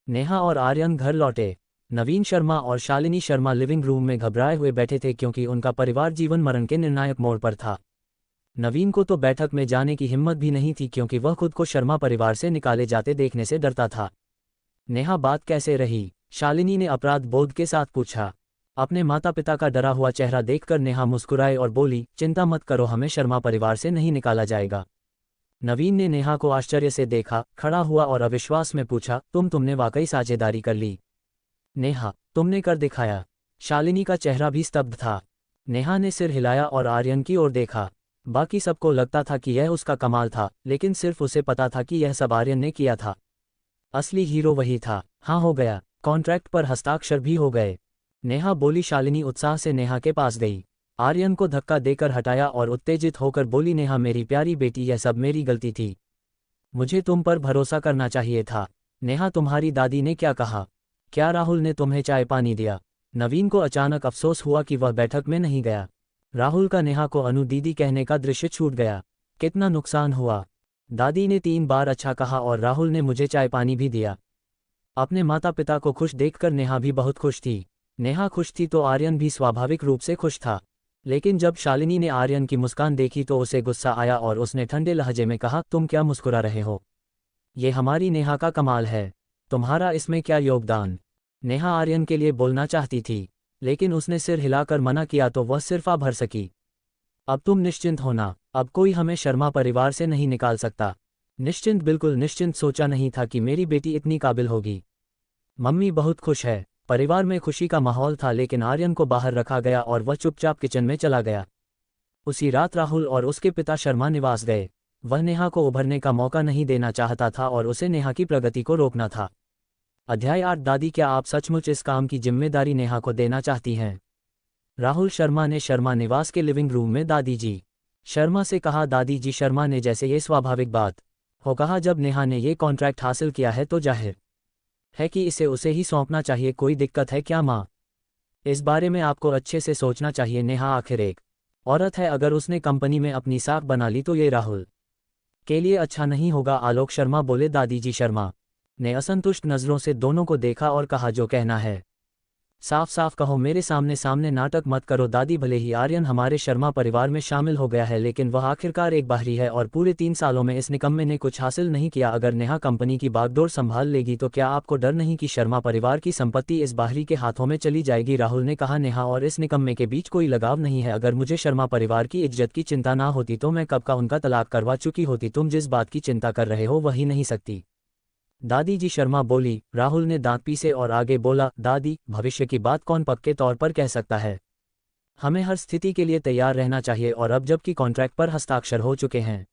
नेहा और आर्यन घर लौटे। नवीन शर्मा और शालिनी शर्मा लिविंग रूम में घबराए हुए बैठे थे, क्योंकि उनका परिवार जीवन मरण के निर्णायक मोड़ पर था। नवीन को तो बैठक में जाने की हिम्मत भी नहीं थी, क्योंकि वह खुद को शर्मा परिवार से निकाले जाते देखने से डरता था। नेहा, बात कैसे रही? शालिनी ने अपराध बोध के साथ पूछा। अपने माता पिता का डरा हुआ चेहरा देखकर नेहा मुस्कुराई और बोली, चिंता मत करो, हमें शर्मा परिवार से नहीं निकाला जाएगा। नवीन ने नेहा को आश्चर्य से देखा, खड़ा हुआ और अविश्वास में पूछा, तुमने वाकई साझेदारी कर ली? नेहा, तुमने कर दिखाया। शालिनी का चेहरा भी स्तब्ध था। नेहा ने सिर हिलाया और आर्यन की ओर देखा। बाकी सबको लगता था कि यह उसका कमाल था, लेकिन सिर्फ उसे पता था कि यह सब आर्यन ने किया था। असली हीरो वही था। हाँ, हो गया। कॉन्ट्रैक्ट पर हस्ताक्षर भी हो गए। नेहा बोली। शालिनी उत्साह से नेहा के पास गई, आर्यन को धक्का देकर हटाया और उत्तेजित होकर बोली, नेहा मेरी प्यारी बेटी, यह सब मेरी गलती थी। मुझे तुम पर भरोसा करना चाहिए था। नेहा, तुम्हारी दादी ने क्या कहा? क्या राहुल ने तुम्हें चाय पानी दिया? नवीन को अचानक अफसोस हुआ कि वह बैठक में नहीं गया। राहुल का नेहा को अनु दीदी कहने का दृश्य छूट गया। कितना नुकसान हुआ। दादी ने 3 बार अच्छा कहा और राहुल ने मुझे चाय पानी भी दिया। अपने माता पिता को खुश देखकर नेहा भी बहुत खुश थी। नेहा खुश थी तो आर्यन भी स्वाभाविक रूप से खुश था। लेकिन जब शालिनी ने आर्यन की मुस्कान देखी तो उसे गुस्सा आया और उसने ठंडे लहजे में कहा, तुम क्या मुस्कुरा रहे हो? ये हमारी नेहा का कमाल है, तुम्हारा इसमें क्या योगदान? नेहा आर्यन के लिए बोलना चाहती थी, लेकिन उसने सिर हिलाकर मना किया तो वह सिर्फ भर सकी। अब तुम निश्चिंत होना, अब कोई हमें शर्मा परिवार से नहीं निकाल सकता। निश्चिंत, बिल्कुल निश्चिंत। सोचा नहीं था कि मेरी बेटी इतनी काबिल होगी। मम्मी बहुत खुश है। परिवार में खुशी का माहौल था, लेकिन आर्यन को बाहर रखा गया और वह चुपचाप किचन में चला गया। उसी रात राहुल और उसके पिता शर्मा निवास गए। वह नेहा को उभरने का मौका नहीं देना चाहता था और उसे नेहा की प्रगति को रोकना था। अध्याय 8। दादी, क्या आप सचमुच इस काम की जिम्मेदारी नेहा को देना चाहती हैं? राहुल शर्मा ने शर्मा निवास के लिविंग रूम में दादी जी शर्मा से कहा। दादी जी शर्मा ने जैसे ये स्वाभाविक बात हो कहा, जब नेहा ने ये कॉन्ट्रैक्ट हासिल किया है तो जाहिर है कि इसे उसे ही सौंपना चाहिए। कोई दिक्कत है क्या माँ? इस बारे में आपको अच्छे से सोचना चाहिए नेहा आखिर एक औरत है, अगर उसने कंपनी में अपनी साख बना ली तो ये राहुल के लिए अच्छा नहीं होगा। आलोक शर्मा बोले। दादी जी शर्मा ने असंतुष्ट नज़रों से दोनों को देखा और कहा जो कहना है साफ साफ कहो, मेरे सामने सामने नाटक मत करो। दादी भले ही आर्यन हमारे शर्मा परिवार में शामिल हो गया है, लेकिन वह आखिरकार एक बाहरी है और पूरे 3 सालों में इस निकम्मे ने कुछ हासिल नहीं किया। अगर नेहा कंपनी की बागडोर संभाल लेगी तो क्या आपको डर नहीं कि शर्मा परिवार की संपत्ति इस बाहरी के हाथों में चली जाएगी? राहुल ने कहा। नेहा और इस निकम्मे के बीच कोई लगाव नहीं है। अगर मुझे शर्मा परिवार की इज्जत की चिंता ना होती तो मैं कब का उनका तलाक करवा चुकी होती। तुम जिस बात की चिंता कर रहे हो वही नहीं सकती। दादी जी शर्मा बोली। राहुल ने दांत पीसे और आगे बोला, दादी भविष्य की बात कौन पक्के तौर पर कह सकता है? हमें हर स्थिति के लिए तैयार रहना चाहिए और अब जबकि कॉन्ट्रैक्ट पर हस्ताक्षर हो चुके हैं,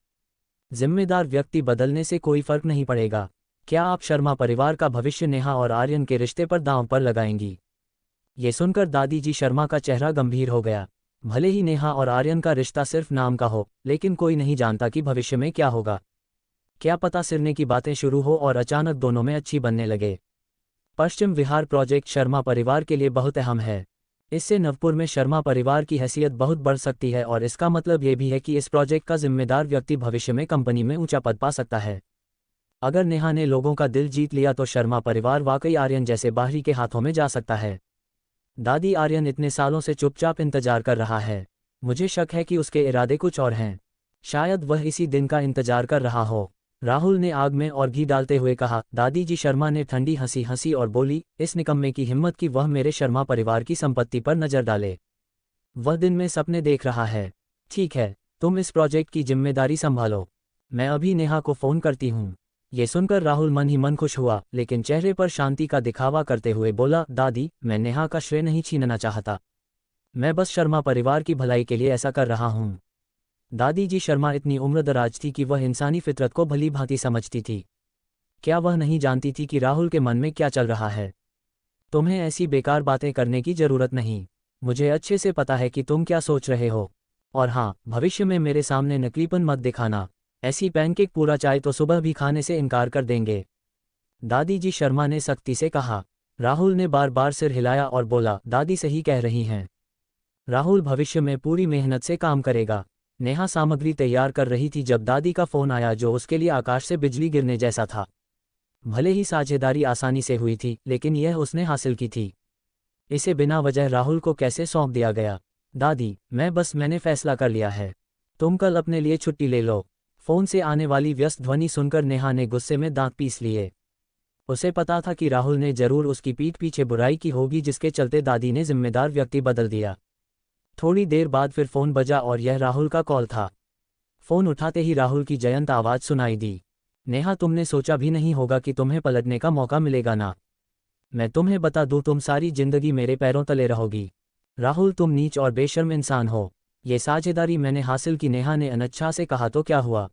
जिम्मेदार व्यक्ति बदलने से कोई फर्क नहीं पड़ेगा। क्या आप शर्मा परिवार का भविष्य नेहा और आर्यन के रिश्ते पर दांव पर लगाएंगी? ये सुनकर दादी जी शर्मा का चेहरा गंभीर हो गया। भले ही नेहा और आर्यन का रिश्ता सिर्फ नाम का हो, लेकिन कोई नहीं जानता कि भविष्य में क्या होगा। क्या पता सिरने की बातें शुरू हो और अचानक दोनों में अच्छी बनने लगे। पश्चिम विहार प्रोजेक्ट शर्मा परिवार के लिए बहुत अहम है। इससे नवपुर में शर्मा परिवार की हैसियत बहुत बढ़ सकती है और इसका मतलब ये भी है कि इस प्रोजेक्ट का जिम्मेदार व्यक्ति भविष्य में कंपनी में ऊंचा पद पा सकता है। अगर नेहा ने लोगों का दिल जीत लिया तो शर्मा परिवार वाकई आर्यन जैसे बाहरी के हाथों में जा सकता है। दादी आर्यन इतने सालों से चुपचाप इंतजार कर रहा है। मुझे शक है कि उसके इरादे कुछ और हैं। शायद वह इसी दिन का इंतजार कर रहा हो। राहुल ने आग में और घी डालते हुए कहा। दादी जी शर्मा ने ठंडी हंसी हंसी और बोली, इस निकम्मे की हिम्मत कि वह मेरे शर्मा परिवार की संपत्ति पर नजर डाले। वह दिन में सपने देख रहा है। ठीक है, तुम इस प्रोजेक्ट की जिम्मेदारी संभालो, मैं अभी नेहा को फोन करती हूँ। ये सुनकर राहुल मन ही मन खुश हुआ, लेकिन चेहरे पर शांति का दिखावा करते हुए बोला, दादी मैं नेहा का श्रेय नहीं छीनना चाहता, मैं बस शर्मा परिवार की भलाई के लिए ऐसा कर रहा हूँ। दादी जी शर्मा इतनी उम्रदराज थी कि वह इंसानी फितरत को भली भांति समझती थी। क्या वह नहीं जानती थी कि राहुल के मन में क्या चल रहा है? तुम्हें ऐसी बेकार बातें करने की जरूरत नहीं, मुझे अच्छे से पता है कि तुम क्या सोच रहे हो। और हाँ, भविष्य में मेरे सामने नकलीपन मत दिखाना। ऐसी पैनकेक पूरा चाय तो सुबह भी खाने से इनकार कर देंगे, दादी जी शर्मा ने सख्ती से कहा। राहुल ने बार बार सिर हिलाया और बोला, दादी सही कह रही हैं। राहुल भविष्य में पूरी मेहनत से काम करेगा। नेहा सामग्री तैयार कर रही थी जब दादी का फोन आया, जो उसके लिए आकाश से बिजली गिरने जैसा था। भले ही साझेदारी आसानी से हुई थी, लेकिन यह उसने हासिल की थी। इसे बिना वजह राहुल को कैसे सौंप दिया गया? दादी मैंने फैसला कर लिया है, तुम कल अपने लिए छुट्टी ले लो। फोन से आने वाली व्यस्त ध्वनि सुनकर नेहा ने गुस्से में दांत पीस लिए। उसे पता था कि राहुल ने जरूर उसकी पीठ पीछे बुराई की होगी, जिसके चलते दादी ने जिम्मेदार व्यक्ति बदल दिया। थोड़ी देर बाद फिर फोन बजा और यह राहुल का कॉल था। फोन उठाते ही राहुल की जयंत आवाज सुनाई दी। नेहा तुमने सोचा भी नहीं होगा कि तुम्हें पलटने का मौका मिलेगा ना। मैं तुम्हें बता दूं, तुम सारी जिंदगी मेरे पैरों तले रहोगी। राहुल तुम नीच और बेशर्म इंसान हो। ये साझेदारी मैंने हासिल की, नेहा ने अनच्छा से कहा। तो क्या हुआ?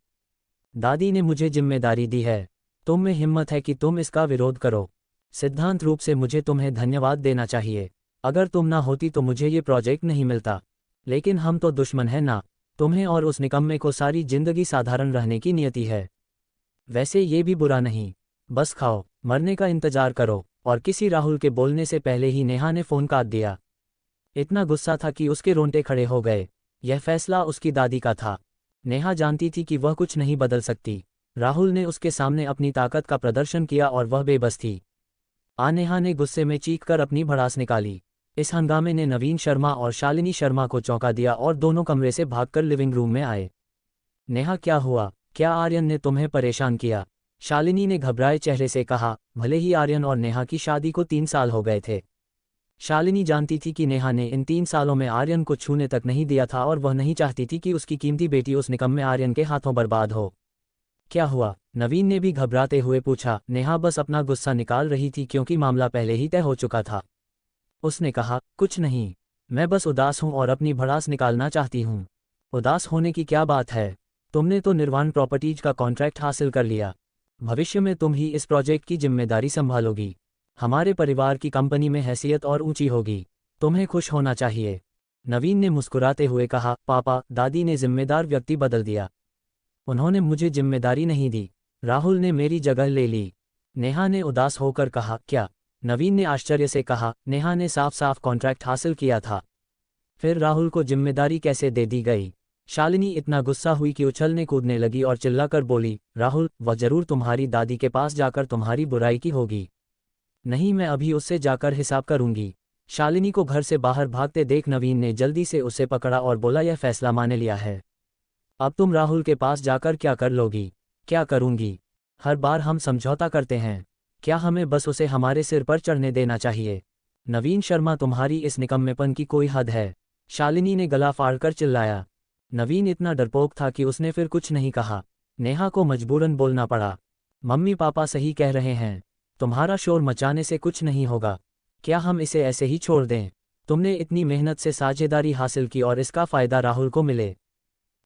दादी ने मुझे जिम्मेदारी दी है, तुम में हिम्मत है कि तुम इसका विरोध करो। सिद्धांत रूप से मुझे तुम्हें धन्यवाद देना चाहिए, अगर तुम ना होती तो मुझे ये प्रोजेक्ट नहीं मिलता। लेकिन हम तो दुश्मन हैं ना। तुम्हें और उस निकम्मे को सारी जिंदगी साधारण रहने की नियति है। वैसे ये भी बुरा नहीं, बस खाओ, मरने का इंतजार करो। और किसी राहुल के बोलने से पहले ही नेहा ने फोन काट दिया। इतना गुस्सा था कि उसके रोंगटे खड़े हो गए। यह फैसला उसकी दादी का था। नेहा जानती थी कि वह कुछ नहीं बदल सकती। राहुल ने उसके सामने अपनी ताकत का प्रदर्शन किया और वह बेबस थी। नेहा ने गुस्से में चीखकर अपनी भड़ास निकाली। इस हंगामे ने नवीन शर्मा और शालिनी शर्मा को चौंका दिया और दोनों कमरे से भागकर लिविंग रूम में आए। नेहा क्या हुआ? क्या आर्यन ने तुम्हें परेशान किया? शालिनी ने घबराए चेहरे से कहा। भले ही आर्यन और नेहा की शादी को 3 साल हो गए थे, शालिनी जानती थी कि नेहा ने इन 3 सालों में आर्यन को छूने तक नहीं दिया था और वह नहीं चाहती थी कि उसकी कीमती बेटी उस निकम्मे आर्यन के हाथों बर्बाद हो। क्या हुआ? नवीन ने भी घबराते हुए पूछा। नेहा बस अपना गुस्सा निकाल रही थी क्योंकि मामला पहले ही तय हो चुका था। उसने कहा, कुछ नहीं, मैं बस उदास हूं और अपनी भड़ास निकालना चाहती हूं। उदास होने की क्या बात है? तुमने तो निर्वाण प्रॉपर्टीज का कॉन्ट्रैक्ट हासिल कर लिया। भविष्य में तुम ही इस प्रोजेक्ट की जिम्मेदारी संभालोगी। हमारे परिवार की कंपनी में हैसियत और ऊंची होगी। तुम्हें खुश होना चाहिए। नवीन ने मुस्कुराते हुए कहा। पापा, दादी ने जिम्मेदार व्यक्ति बदल दिया। उन्होंने मुझे जिम्मेदारी नहीं दी, राहुल ने मेरी जगह ले ली। नेहा ने उदास होकर कहा, क्या? नवीन ने आश्चर्य से कहा, नेहा ने साफ साफ कॉन्ट्रैक्ट हासिल किया था। फिर राहुल को जिम्मेदारी कैसे दे दी गई? शालिनी इतना गुस्सा हुई कि उछलने कूदने लगी और चिल्लाकर बोली, राहुल, वह जरूर तुम्हारी दादी के पास जाकर तुम्हारी बुराई की होगी। नहीं, मैं अभी उससे जाकर हिसाब करूंगी। शालिनी को घर से बाहर भागते देख नवीन ने जल्दी से उसे पकड़ा और बोला, यह फैसला मान लिया है। अब तुम राहुल के पास जाकर क्या कर लोगी? क्या करूंगी? हर बार हम समझौता करते हैं, क्या हमें बस उसे हमारे सिर पर चढ़ने देना चाहिए? नवीन शर्मा, तुम्हारी इस निकम्मेपन की कोई हद है, शालिनी ने गला फाड़कर चिल्लाया। नवीन इतना डरपोक था कि उसने फिर कुछ नहीं कहा। नेहा को मजबूरन बोलना पड़ा। मम्मी पापा सही कह रहे हैं, तुम्हारा शोर मचाने से कुछ नहीं होगा। क्या हम इसे ऐसे ही छोड़ दें? तुमने इतनी मेहनत से साझेदारी हासिल की और इसका फायदा राहुल को मिले,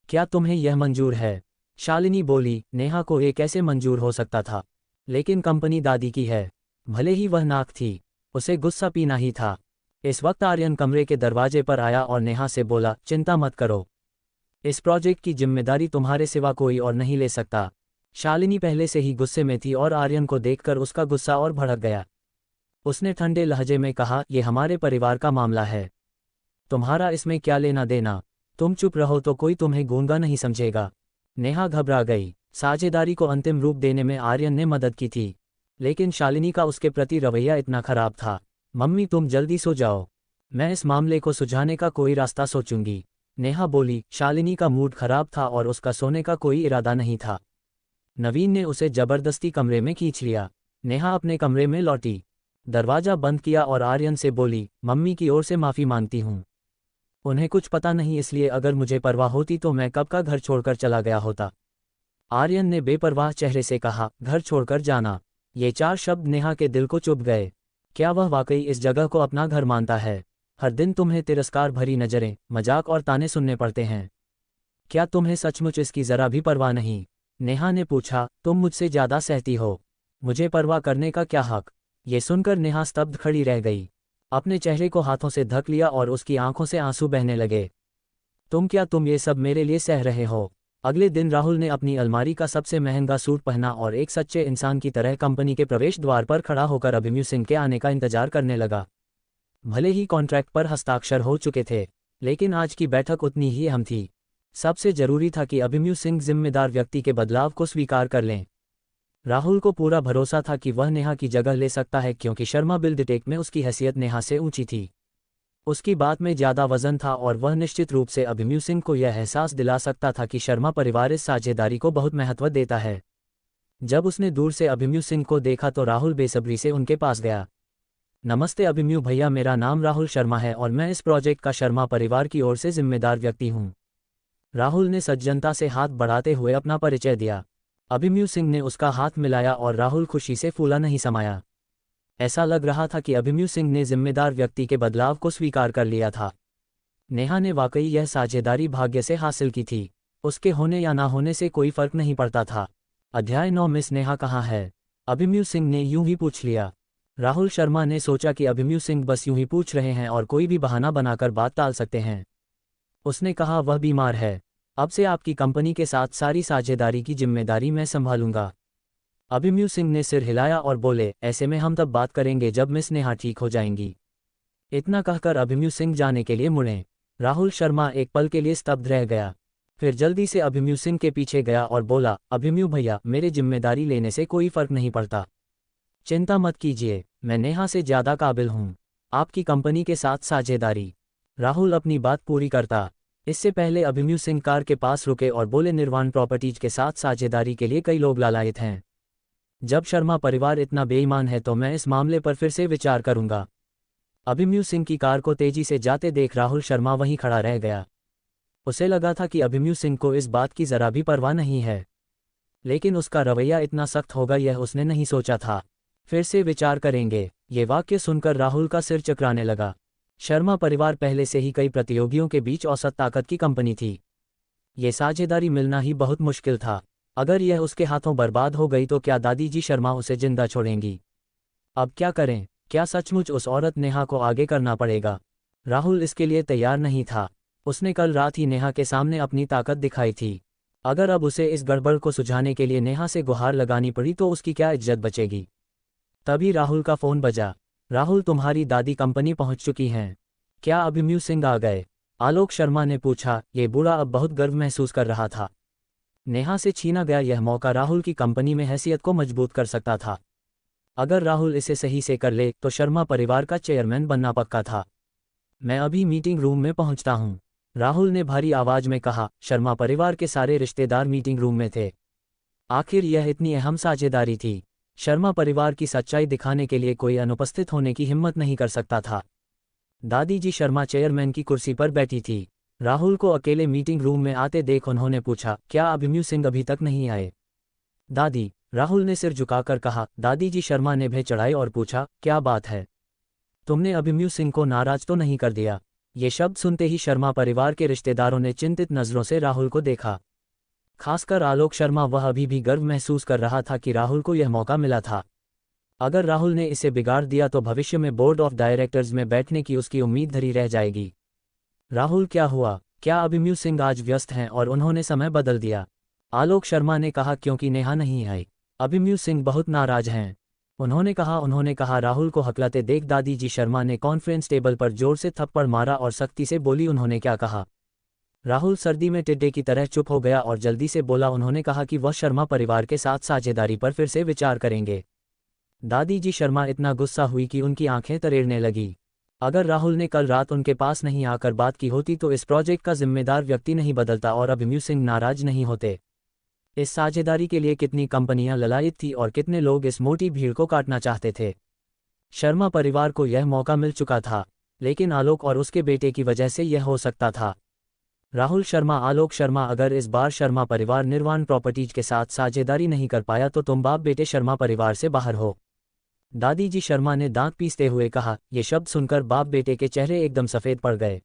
क्या तुम्हें यह मंजूर है? शालिनी बोली, नेहा को ये कैसे मंजूर हो सकता था? लेकिन कंपनी दादी की है, भले ही वह नाक थी, उसे गुस्सा पीना ही था। इस वक्त आर्यन कमरे के दरवाजे पर आया और नेहा से बोला, चिंता मत करो, इस प्रोजेक्ट की जिम्मेदारी तुम्हारे सिवा कोई और नहीं ले सकता। शालिनी पहले से ही गुस्से में थी और आर्यन को देखकर उसका गुस्सा और भड़क गया। उसने ठंडे लहजे में कहा, यह हमारे परिवार का मामला है, तुम्हारा इसमें क्या लेना देना? तुम चुप रहो तो कोई तुम्हें गूंगा नहीं समझेगा। नेहा घबरा गई। साझेदारी को अंतिम रूप देने में आर्यन ने मदद की थी, लेकिन शालिनी का उसके प्रति रवैया इतना खराब था। मम्मी, तुम जल्दी सो जाओ, मैं इस मामले को सुलझाने का कोई रास्ता सोचूंगी, नेहा बोली। शालिनी का मूड खराब था और उसका सोने का कोई इरादा नहीं था। नवीन ने उसे जबरदस्ती कमरे में खींच लिया। नेहा अपने कमरे में लौटी, दरवाजा बंद किया और आर्यन से बोली, मम्मी की ओर से माफ़ी मांगती हूँ। उन्हें कुछ पता नहीं, इसलिए अगर मुझे परवाह होती तो मैं कब का घर छोड़कर चला गया होता। आर्यन ने बेपरवाह चेहरे से कहा, घर छोड़कर जाना? ये 4 शब्द नेहा के दिल को चुभ गए। क्या वह वाकई इस जगह को अपना घर मानता है? हर दिन तुम्हें तिरस्कार भरी नज़रें, मजाक और ताने सुनने पड़ते हैं। क्या तुम्हें सचमुच इसकी ज़रा भी परवाह नहीं? नेहा ने पूछा, तुम मुझसे ज़्यादा सहती हो, मुझे परवाह करने का क्या हक? ये सुनकर नेहा स्तब्ध खड़ी रह गई, अपने चेहरे को हाथों से ढक लिया और उसकी आंखों से आंसू बहने लगे। तुम ये सब मेरे लिए सह रहे हो? अगले दिन राहुल ने अपनी अलमारी का सबसे महंगा सूट पहना और एक सच्चे इंसान की तरह कंपनी के प्रवेश द्वार पर खड़ा होकर अभिमन्यु सिंह के आने का इंतजार करने लगा। भले ही कॉन्ट्रैक्ट पर हस्ताक्षर हो चुके थे, लेकिन आज की बैठक उतनी ही अहम थी। सबसे जरूरी था कि अभिमन्यु सिंह जिम्मेदार व्यक्ति के बदलाव को स्वीकार कर लें। राहुल को पूरा भरोसा था कि वह नेहा की जगह ले सकता है, क्योंकि शर्मा बिल्डटेक में उसकी हैसियत नेहा से ऊंची थी। उसकी बात में ज़्यादा वजन था और वह निश्चित रूप से अभिमन्यु सिंह को यह एहसास दिला सकता था कि शर्मा परिवार इस साझेदारी को बहुत महत्व देता है। जब उसने दूर से अभिमन्यु सिंह को देखा तो राहुल बेसब्री से उनके पास गया। नमस्ते अभिमन्यु भैया, मेरा नाम राहुल शर्मा है और मैं इस प्रोजेक्ट का शर्मा परिवार की ओर से जिम्मेदार व्यक्ति हूँ। राहुल ने सज्जनता से हाथ बढ़ाते हुए अपना परिचय दिया। अभिमन्यु सिंह ने उसका हाथ मिलाया और राहुल खुशी से फूला नहीं समाया। ऐसा लग रहा था कि अभिमन्यु सिंह ने जिम्मेदार व्यक्ति के बदलाव को स्वीकार कर लिया था। नेहा ने वाकई यह साझेदारी भाग्य से हासिल की थी, उसके होने या ना होने से कोई फर्क नहीं पड़ता था। अध्याय 9 मिस नेहा कहाँ है? अभिमन्यु सिंह ने यूं ही पूछ लिया। राहुल शर्मा ने सोचा कि अभिमन्यु सिंह बस यूं ही पूछ रहे हैं और कोई भी बहाना बनाकर बात टाल सकते हैं। उसने कहा, वह बीमार है, अब से आपकी कंपनी के साथ सारी साझेदारी की जिम्मेदारी मैं संभालूंगा। अभिमन्यु सिंह ने सिर हिलाया और बोले, ऐसे में हम तब बात करेंगे जब मिस नेहा ठीक हो जाएंगी। इतना कहकर अभिमन्यु सिंह जाने के लिए मुड़े। राहुल शर्मा एक पल के लिए स्तब्ध रह गया, फिर जल्दी से अभिमन्यु सिंह के पीछे गया और बोला, अभिमन्यु भैया, मेरे जिम्मेदारी लेने से कोई फर्क नहीं पड़ता, चिंता मत कीजिए, मैं नेहा से ज़्यादा काबिल हूँ। आपकी कंपनी के साथ साझेदारी। राहुल अपनी बात पूरी करता, इससे पहले अभिमन्यु सिंह कार के पास रुके और बोले, निर्वाण प्रॉपर्टीज के साथ साझेदारी के लिए कई लोग लालायित हैं। जब शर्मा परिवार इतना बेईमान है तो मैं इस मामले पर फिर से विचार करूंगा। अभिमन्यु सिंह की कार को तेजी से जाते देख राहुल शर्मा वहीं खड़ा रह गया। उसे लगा था कि अभिमन्यु सिंह को इस बात की जरा भी परवाह नहीं है, लेकिन उसका रवैया इतना सख्त होगा यह उसने नहीं सोचा था। फिर से विचार करेंगे, ये वाक्य सुनकर राहुल का सिर चकराने लगा। शर्मा परिवार पहले से ही कई प्रतियोगियों के बीच औसत ताकत की कंपनी थी। ये साझेदारी मिलना ही बहुत मुश्किल था। अगर यह उसके हाथों बर्बाद हो गई तो क्या दादी जी शर्मा उसे जिंदा छोड़ेंगी? अब क्या करें? क्या सचमुच उस औरत नेहा को आगे करना पड़ेगा? राहुल इसके लिए तैयार नहीं था। उसने कल रात ही नेहा के सामने अपनी ताकत दिखाई थी। अगर अब उसे इस गड़बड़ को सुझाने के लिए नेहा से गुहार लगानी पड़ी तो उसकी क्या इज्जत बचेगी? तभी राहुल का फोन बजा। राहुल, तुम्हारी दादी कंपनी पहुंच चुकी हैं। क्या अभिमन्यु सिंह आ गए? आलोक शर्मा ने पूछा। ये बूढ़ा अब बहुत गर्व महसूस कर रहा था। नेहा से छीना गया यह मौका राहुल की कंपनी में हैसियत को मजबूत कर सकता था। अगर राहुल इसे सही से कर ले तो शर्मा परिवार का चेयरमैन बनना पक्का था। मैं अभी मीटिंग रूम में पहुंचता हूं, राहुल ने भारी आवाज में कहा। शर्मा परिवार के सारे रिश्तेदार मीटिंग रूम में थे। आखिर यह इतनी अहम साझेदारी थी। शर्मा परिवार की सच्चाई दिखाने के लिए कोई अनुपस्थित होने की हिम्मत नहीं कर सकता था। दादी जी शर्मा चेयरमैन की कुर्सी पर बैठी थी। राहुल को अकेले मीटिंग रूम में आते देख उन्होंने पूछा, क्या अभिमन्यु सिंह अभी तक नहीं आए? दादी, राहुल ने सिर झुकाकर कहा। दादी जी शर्मा ने भय चढ़ाई और पूछा, क्या बात है? तुमने अभिमन्यु सिंह को नाराज तो नहीं कर दिया? ये शब्द सुनते ही शर्मा परिवार के रिश्तेदारों ने चिंतित नजरों से राहुल को देखा। खासकर आलोक शर्मा, वह अभी भी गर्व महसूस कर रहा था कि राहुल को यह मौका मिला था। अगर राहुल ने इसे बिगाड़ दिया तो भविष्य में बोर्ड ऑफ डायरेक्टर्स में बैठने की उसकी उम्मीद धरी रह जाएगी। राहुल, क्या हुआ? क्या अभिमन्यु सिंह आज व्यस्त हैं और उन्होंने समय बदल दिया? आलोक शर्मा ने कहा। क्योंकि नेहा नहीं आई, अभिमन्यु सिंह बहुत नाराज हैं। उन्होंने कहा। राहुल को हकलाते देख दादी जी शर्मा ने कॉन्फ्रेंस टेबल पर जोर से थप्पड़ मारा और सख्ती से बोली, उन्होंने क्या कहा? राहुल सर्दी में टिड्डे की तरह चुप हो गया और जल्दी से बोला, उन्होंने कहा कि वह शर्मा परिवार के साथ साझेदारी पर फिर से विचार करेंगे। दादी जी शर्मा इतना गुस्सा हुई कि उनकी आंखें तरेरने लगी। अगर राहुल ने कल रात उनके पास नहीं आकर बात की होती तो इस प्रोजेक्ट का जिम्मेदार व्यक्ति नहीं बदलता और अभिमन्यु सिंह नाराज नहीं होते। इस साझेदारी के लिए कितनी कंपनियां ललायत थी और कितने लोग इस मोटी भीड़ को काटना चाहते थे। शर्मा परिवार को यह मौका मिल चुका था, लेकिन आलोक और उसके बेटे की वजह से यह हो सकता था। राहुल शर्मा, आलोक शर्मा, अगर इस बार शर्मा परिवार निर्वाण प्रॉपर्टीज के साथ साझेदारी नहीं कर पाया तो तुम बाप बेटे शर्मा परिवार से बाहर हो। दादी जी शर्मा ने दांत पीसते हुए कहा। ये शब्द सुनकर बाप बेटे के चेहरे एकदम सफ़ेद पड़ गए।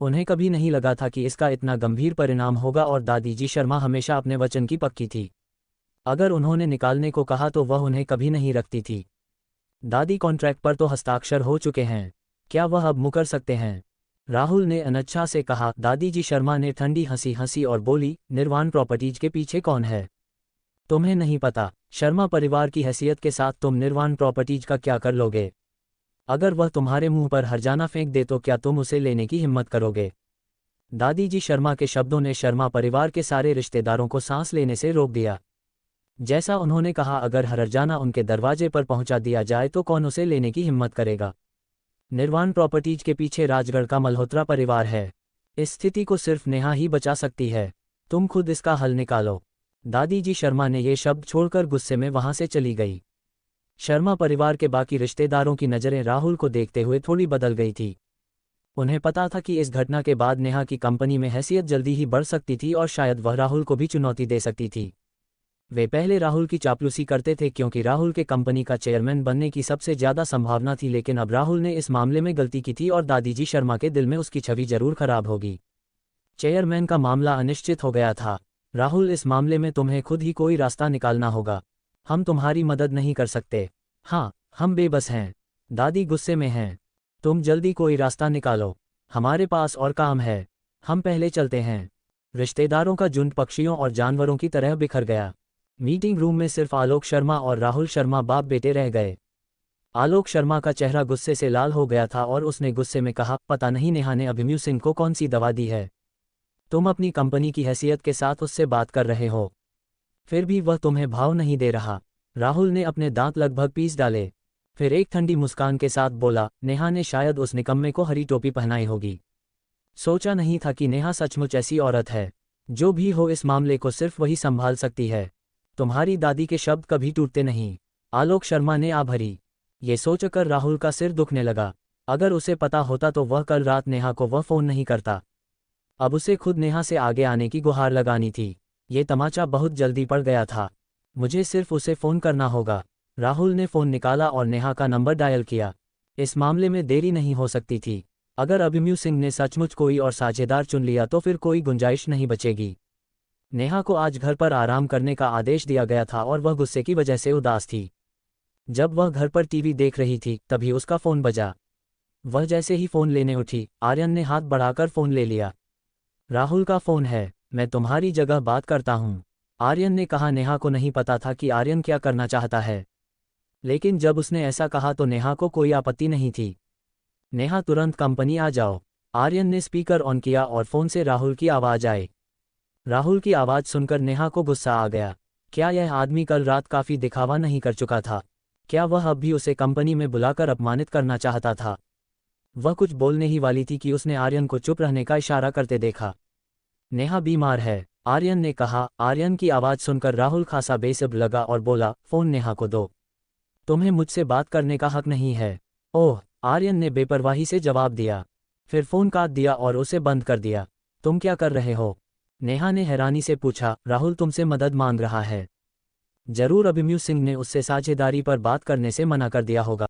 उन्हें कभी नहीं लगा था कि इसका इतना गंभीर परिणाम होगा और दादी जी शर्मा हमेशा अपने वचन की पक्की थी। अगर उन्होंने निकालने को कहा तो वह उन्हें कभी नहीं रखती थी। दादी, कॉन्ट्रैक्ट पर तो हस्ताक्षर हो चुके हैं, क्या वह अब मुकर सकते हैं? राहुल ने अनिच्छा से कहा। दादी जी शर्मा ने ठंडी हंसी हंसी और बोली, निर्वाण प्रॉपर्टीज के पीछे कौन है? तुम्हें नहीं पता? शर्मा परिवार की हैसियत के साथ तुम निर्वाण प्रॉपर्टीज का क्या कर लोगे? अगर वह तुम्हारे मुंह पर हरजाना फेंक दे तो क्या तुम उसे लेने की हिम्मत करोगे? दादी जी शर्मा के शब्दों ने शर्मा परिवार के सारे रिश्तेदारों को सांस लेने से रोक दिया। जैसा उन्होंने कहा, अगर हरजाना उनके दरवाजे पर पहुंचा दिया जाए तो कौन उसे लेने की हिम्मत करेगा? निर्वाण प्रॉपर्टीज के पीछे राजगढ़ का मल्होत्रा परिवार है। इस स्थिति को सिर्फ नेहा ही बचा सकती है। तुम खुद इसका हल निकालो। दादी जी शर्मा ने ये शब्द छोड़कर गुस्से में वहां से चली गई। शर्मा परिवार के बाकी रिश्तेदारों की नज़रें राहुल को देखते हुए थोड़ी बदल गई थी। उन्हें पता था कि इस घटना के बाद नेहा की कंपनी में हैसियत जल्दी ही बढ़ सकती थी और शायद वह राहुल को भी चुनौती दे सकती थी। वे पहले राहुल की चापलूसी करते थे क्योंकि राहुल के कंपनी का चेयरमैन बनने की सबसे ज़्यादा संभावना थी, लेकिन अब राहुल ने इस मामले में गलती की थी और दादी जी शर्मा के दिल में उसकी छवि जरूर खराब होगी। चेयरमैन का मामला अनिश्चित हो गया था। राहुल, इस मामले में तुम्हें खुद ही कोई रास्ता निकालना होगा। हम तुम्हारी मदद नहीं कर सकते। हाँ, हम बेबस हैं। दादी गुस्से में हैं। तुम जल्दी कोई रास्ता निकालो, हमारे पास और काम है। हम पहले चलते हैं। रिश्तेदारों का झुंड पक्षियों और जानवरों की तरह बिखर गया। मीटिंग रूम में सिर्फ आलोक शर्मा और राहुल शर्मा बाप बेटे रह गए। आलोक शर्मा का चेहरा गुस्से से लाल हो गया था और उसने गुस्से में कहा, पता नहीं नेहा ने अभिमन्यु सिंह को कौन सी दवा दी है। तुम अपनी कंपनी की हैसियत के साथ उससे बात कर रहे हो, फिर भी वह तुम्हें भाव नहीं दे रहा। राहुल ने अपने दांत लगभग पीस डाले, फिर एक ठंडी मुस्कान के साथ बोला, नेहा ने शायद उस निकम्मे को हरी टोपी पहनाई होगी। सोचा नहीं था कि नेहा सचमुच ऐसी औरत है। जो भी हो, इस मामले को सिर्फ वही संभाल सकती है। तुम्हारी दादी के शब्द कभी टूटते नहीं। आलोक शर्मा ने आ भरी। ये सोचकर राहुल का सिर दुखने लगा। अगर उसे पता होता तो वह कल रात नेहा को वह फ़ोन नहीं करता। अब उसे खुद नेहा से आगे आने की गुहार लगानी थी। ये तमाचा बहुत जल्दी पड़ गया था। मुझे सिर्फ उसे फ़ोन करना होगा। राहुल ने फ़ोन निकाला और नेहा का नंबर डायल किया। इस मामले में देरी नहीं हो सकती थी। अगर अभिमन्यु सिंह ने सचमुच कोई और साझेदार चुन लिया तो फिर कोई गुंजाइश नहीं बचेगी। नेहा को आज घर पर आराम करने का आदेश दिया गया था और वह गुस्से की वजह से उदास थी। जब वह घर पर टीवी देख रही थी तभी उसका फ़ोन बजा। वह जैसे ही फ़ोन लेने उठी, आर्यन ने हाथ बढ़ाकर फ़ोन ले लिया। राहुल का फ़ोन है, मैं तुम्हारी जगह बात करता हूँ, आर्यन ने कहा। नेहा को नहीं पता था कि आर्यन क्या करना चाहता है। लेकिन जब उसने ऐसा कहा तो नेहा को कोई आपत्ति नहीं थी। नेहा तुरंत कंपनी आ जाओ। आर्यन ने स्पीकर ऑन किया और फोन से राहुल की आवाज़ आई। राहुल की आवाज़ सुनकर नेहा को गुस्सा आ गया। क्या यह आदमी कल रात काफ़ी दिखावा नहीं कर चुका था? क्या वह अब भी उसे कंपनी में बुलाकर अपमानित करना चाहता था? वह कुछ बोलने ही वाली थी कि उसने आर्यन को चुप रहने का इशारा करते देखा। नेहा बीमार है, आर्यन ने कहा। आर्यन की आवाज़ सुनकर राहुल खासा बेसब्र लगा और बोला, फ़ोन नेहा को दो। तुम्हें मुझसे बात करने का हक नहीं है। ओह, आर्यन ने बेपरवाही से जवाब दिया। फिर फ़ोन काट दिया और उसे बंद कर दिया। तुम क्या कर रहे हो? नेहा ने हैरानी से पूछा। राहुल तुमसे मदद मांग रहा है। जरूर अभिमन्यु सिंह ने उससे साझेदारी पर बात करने से मना कर दिया होगा।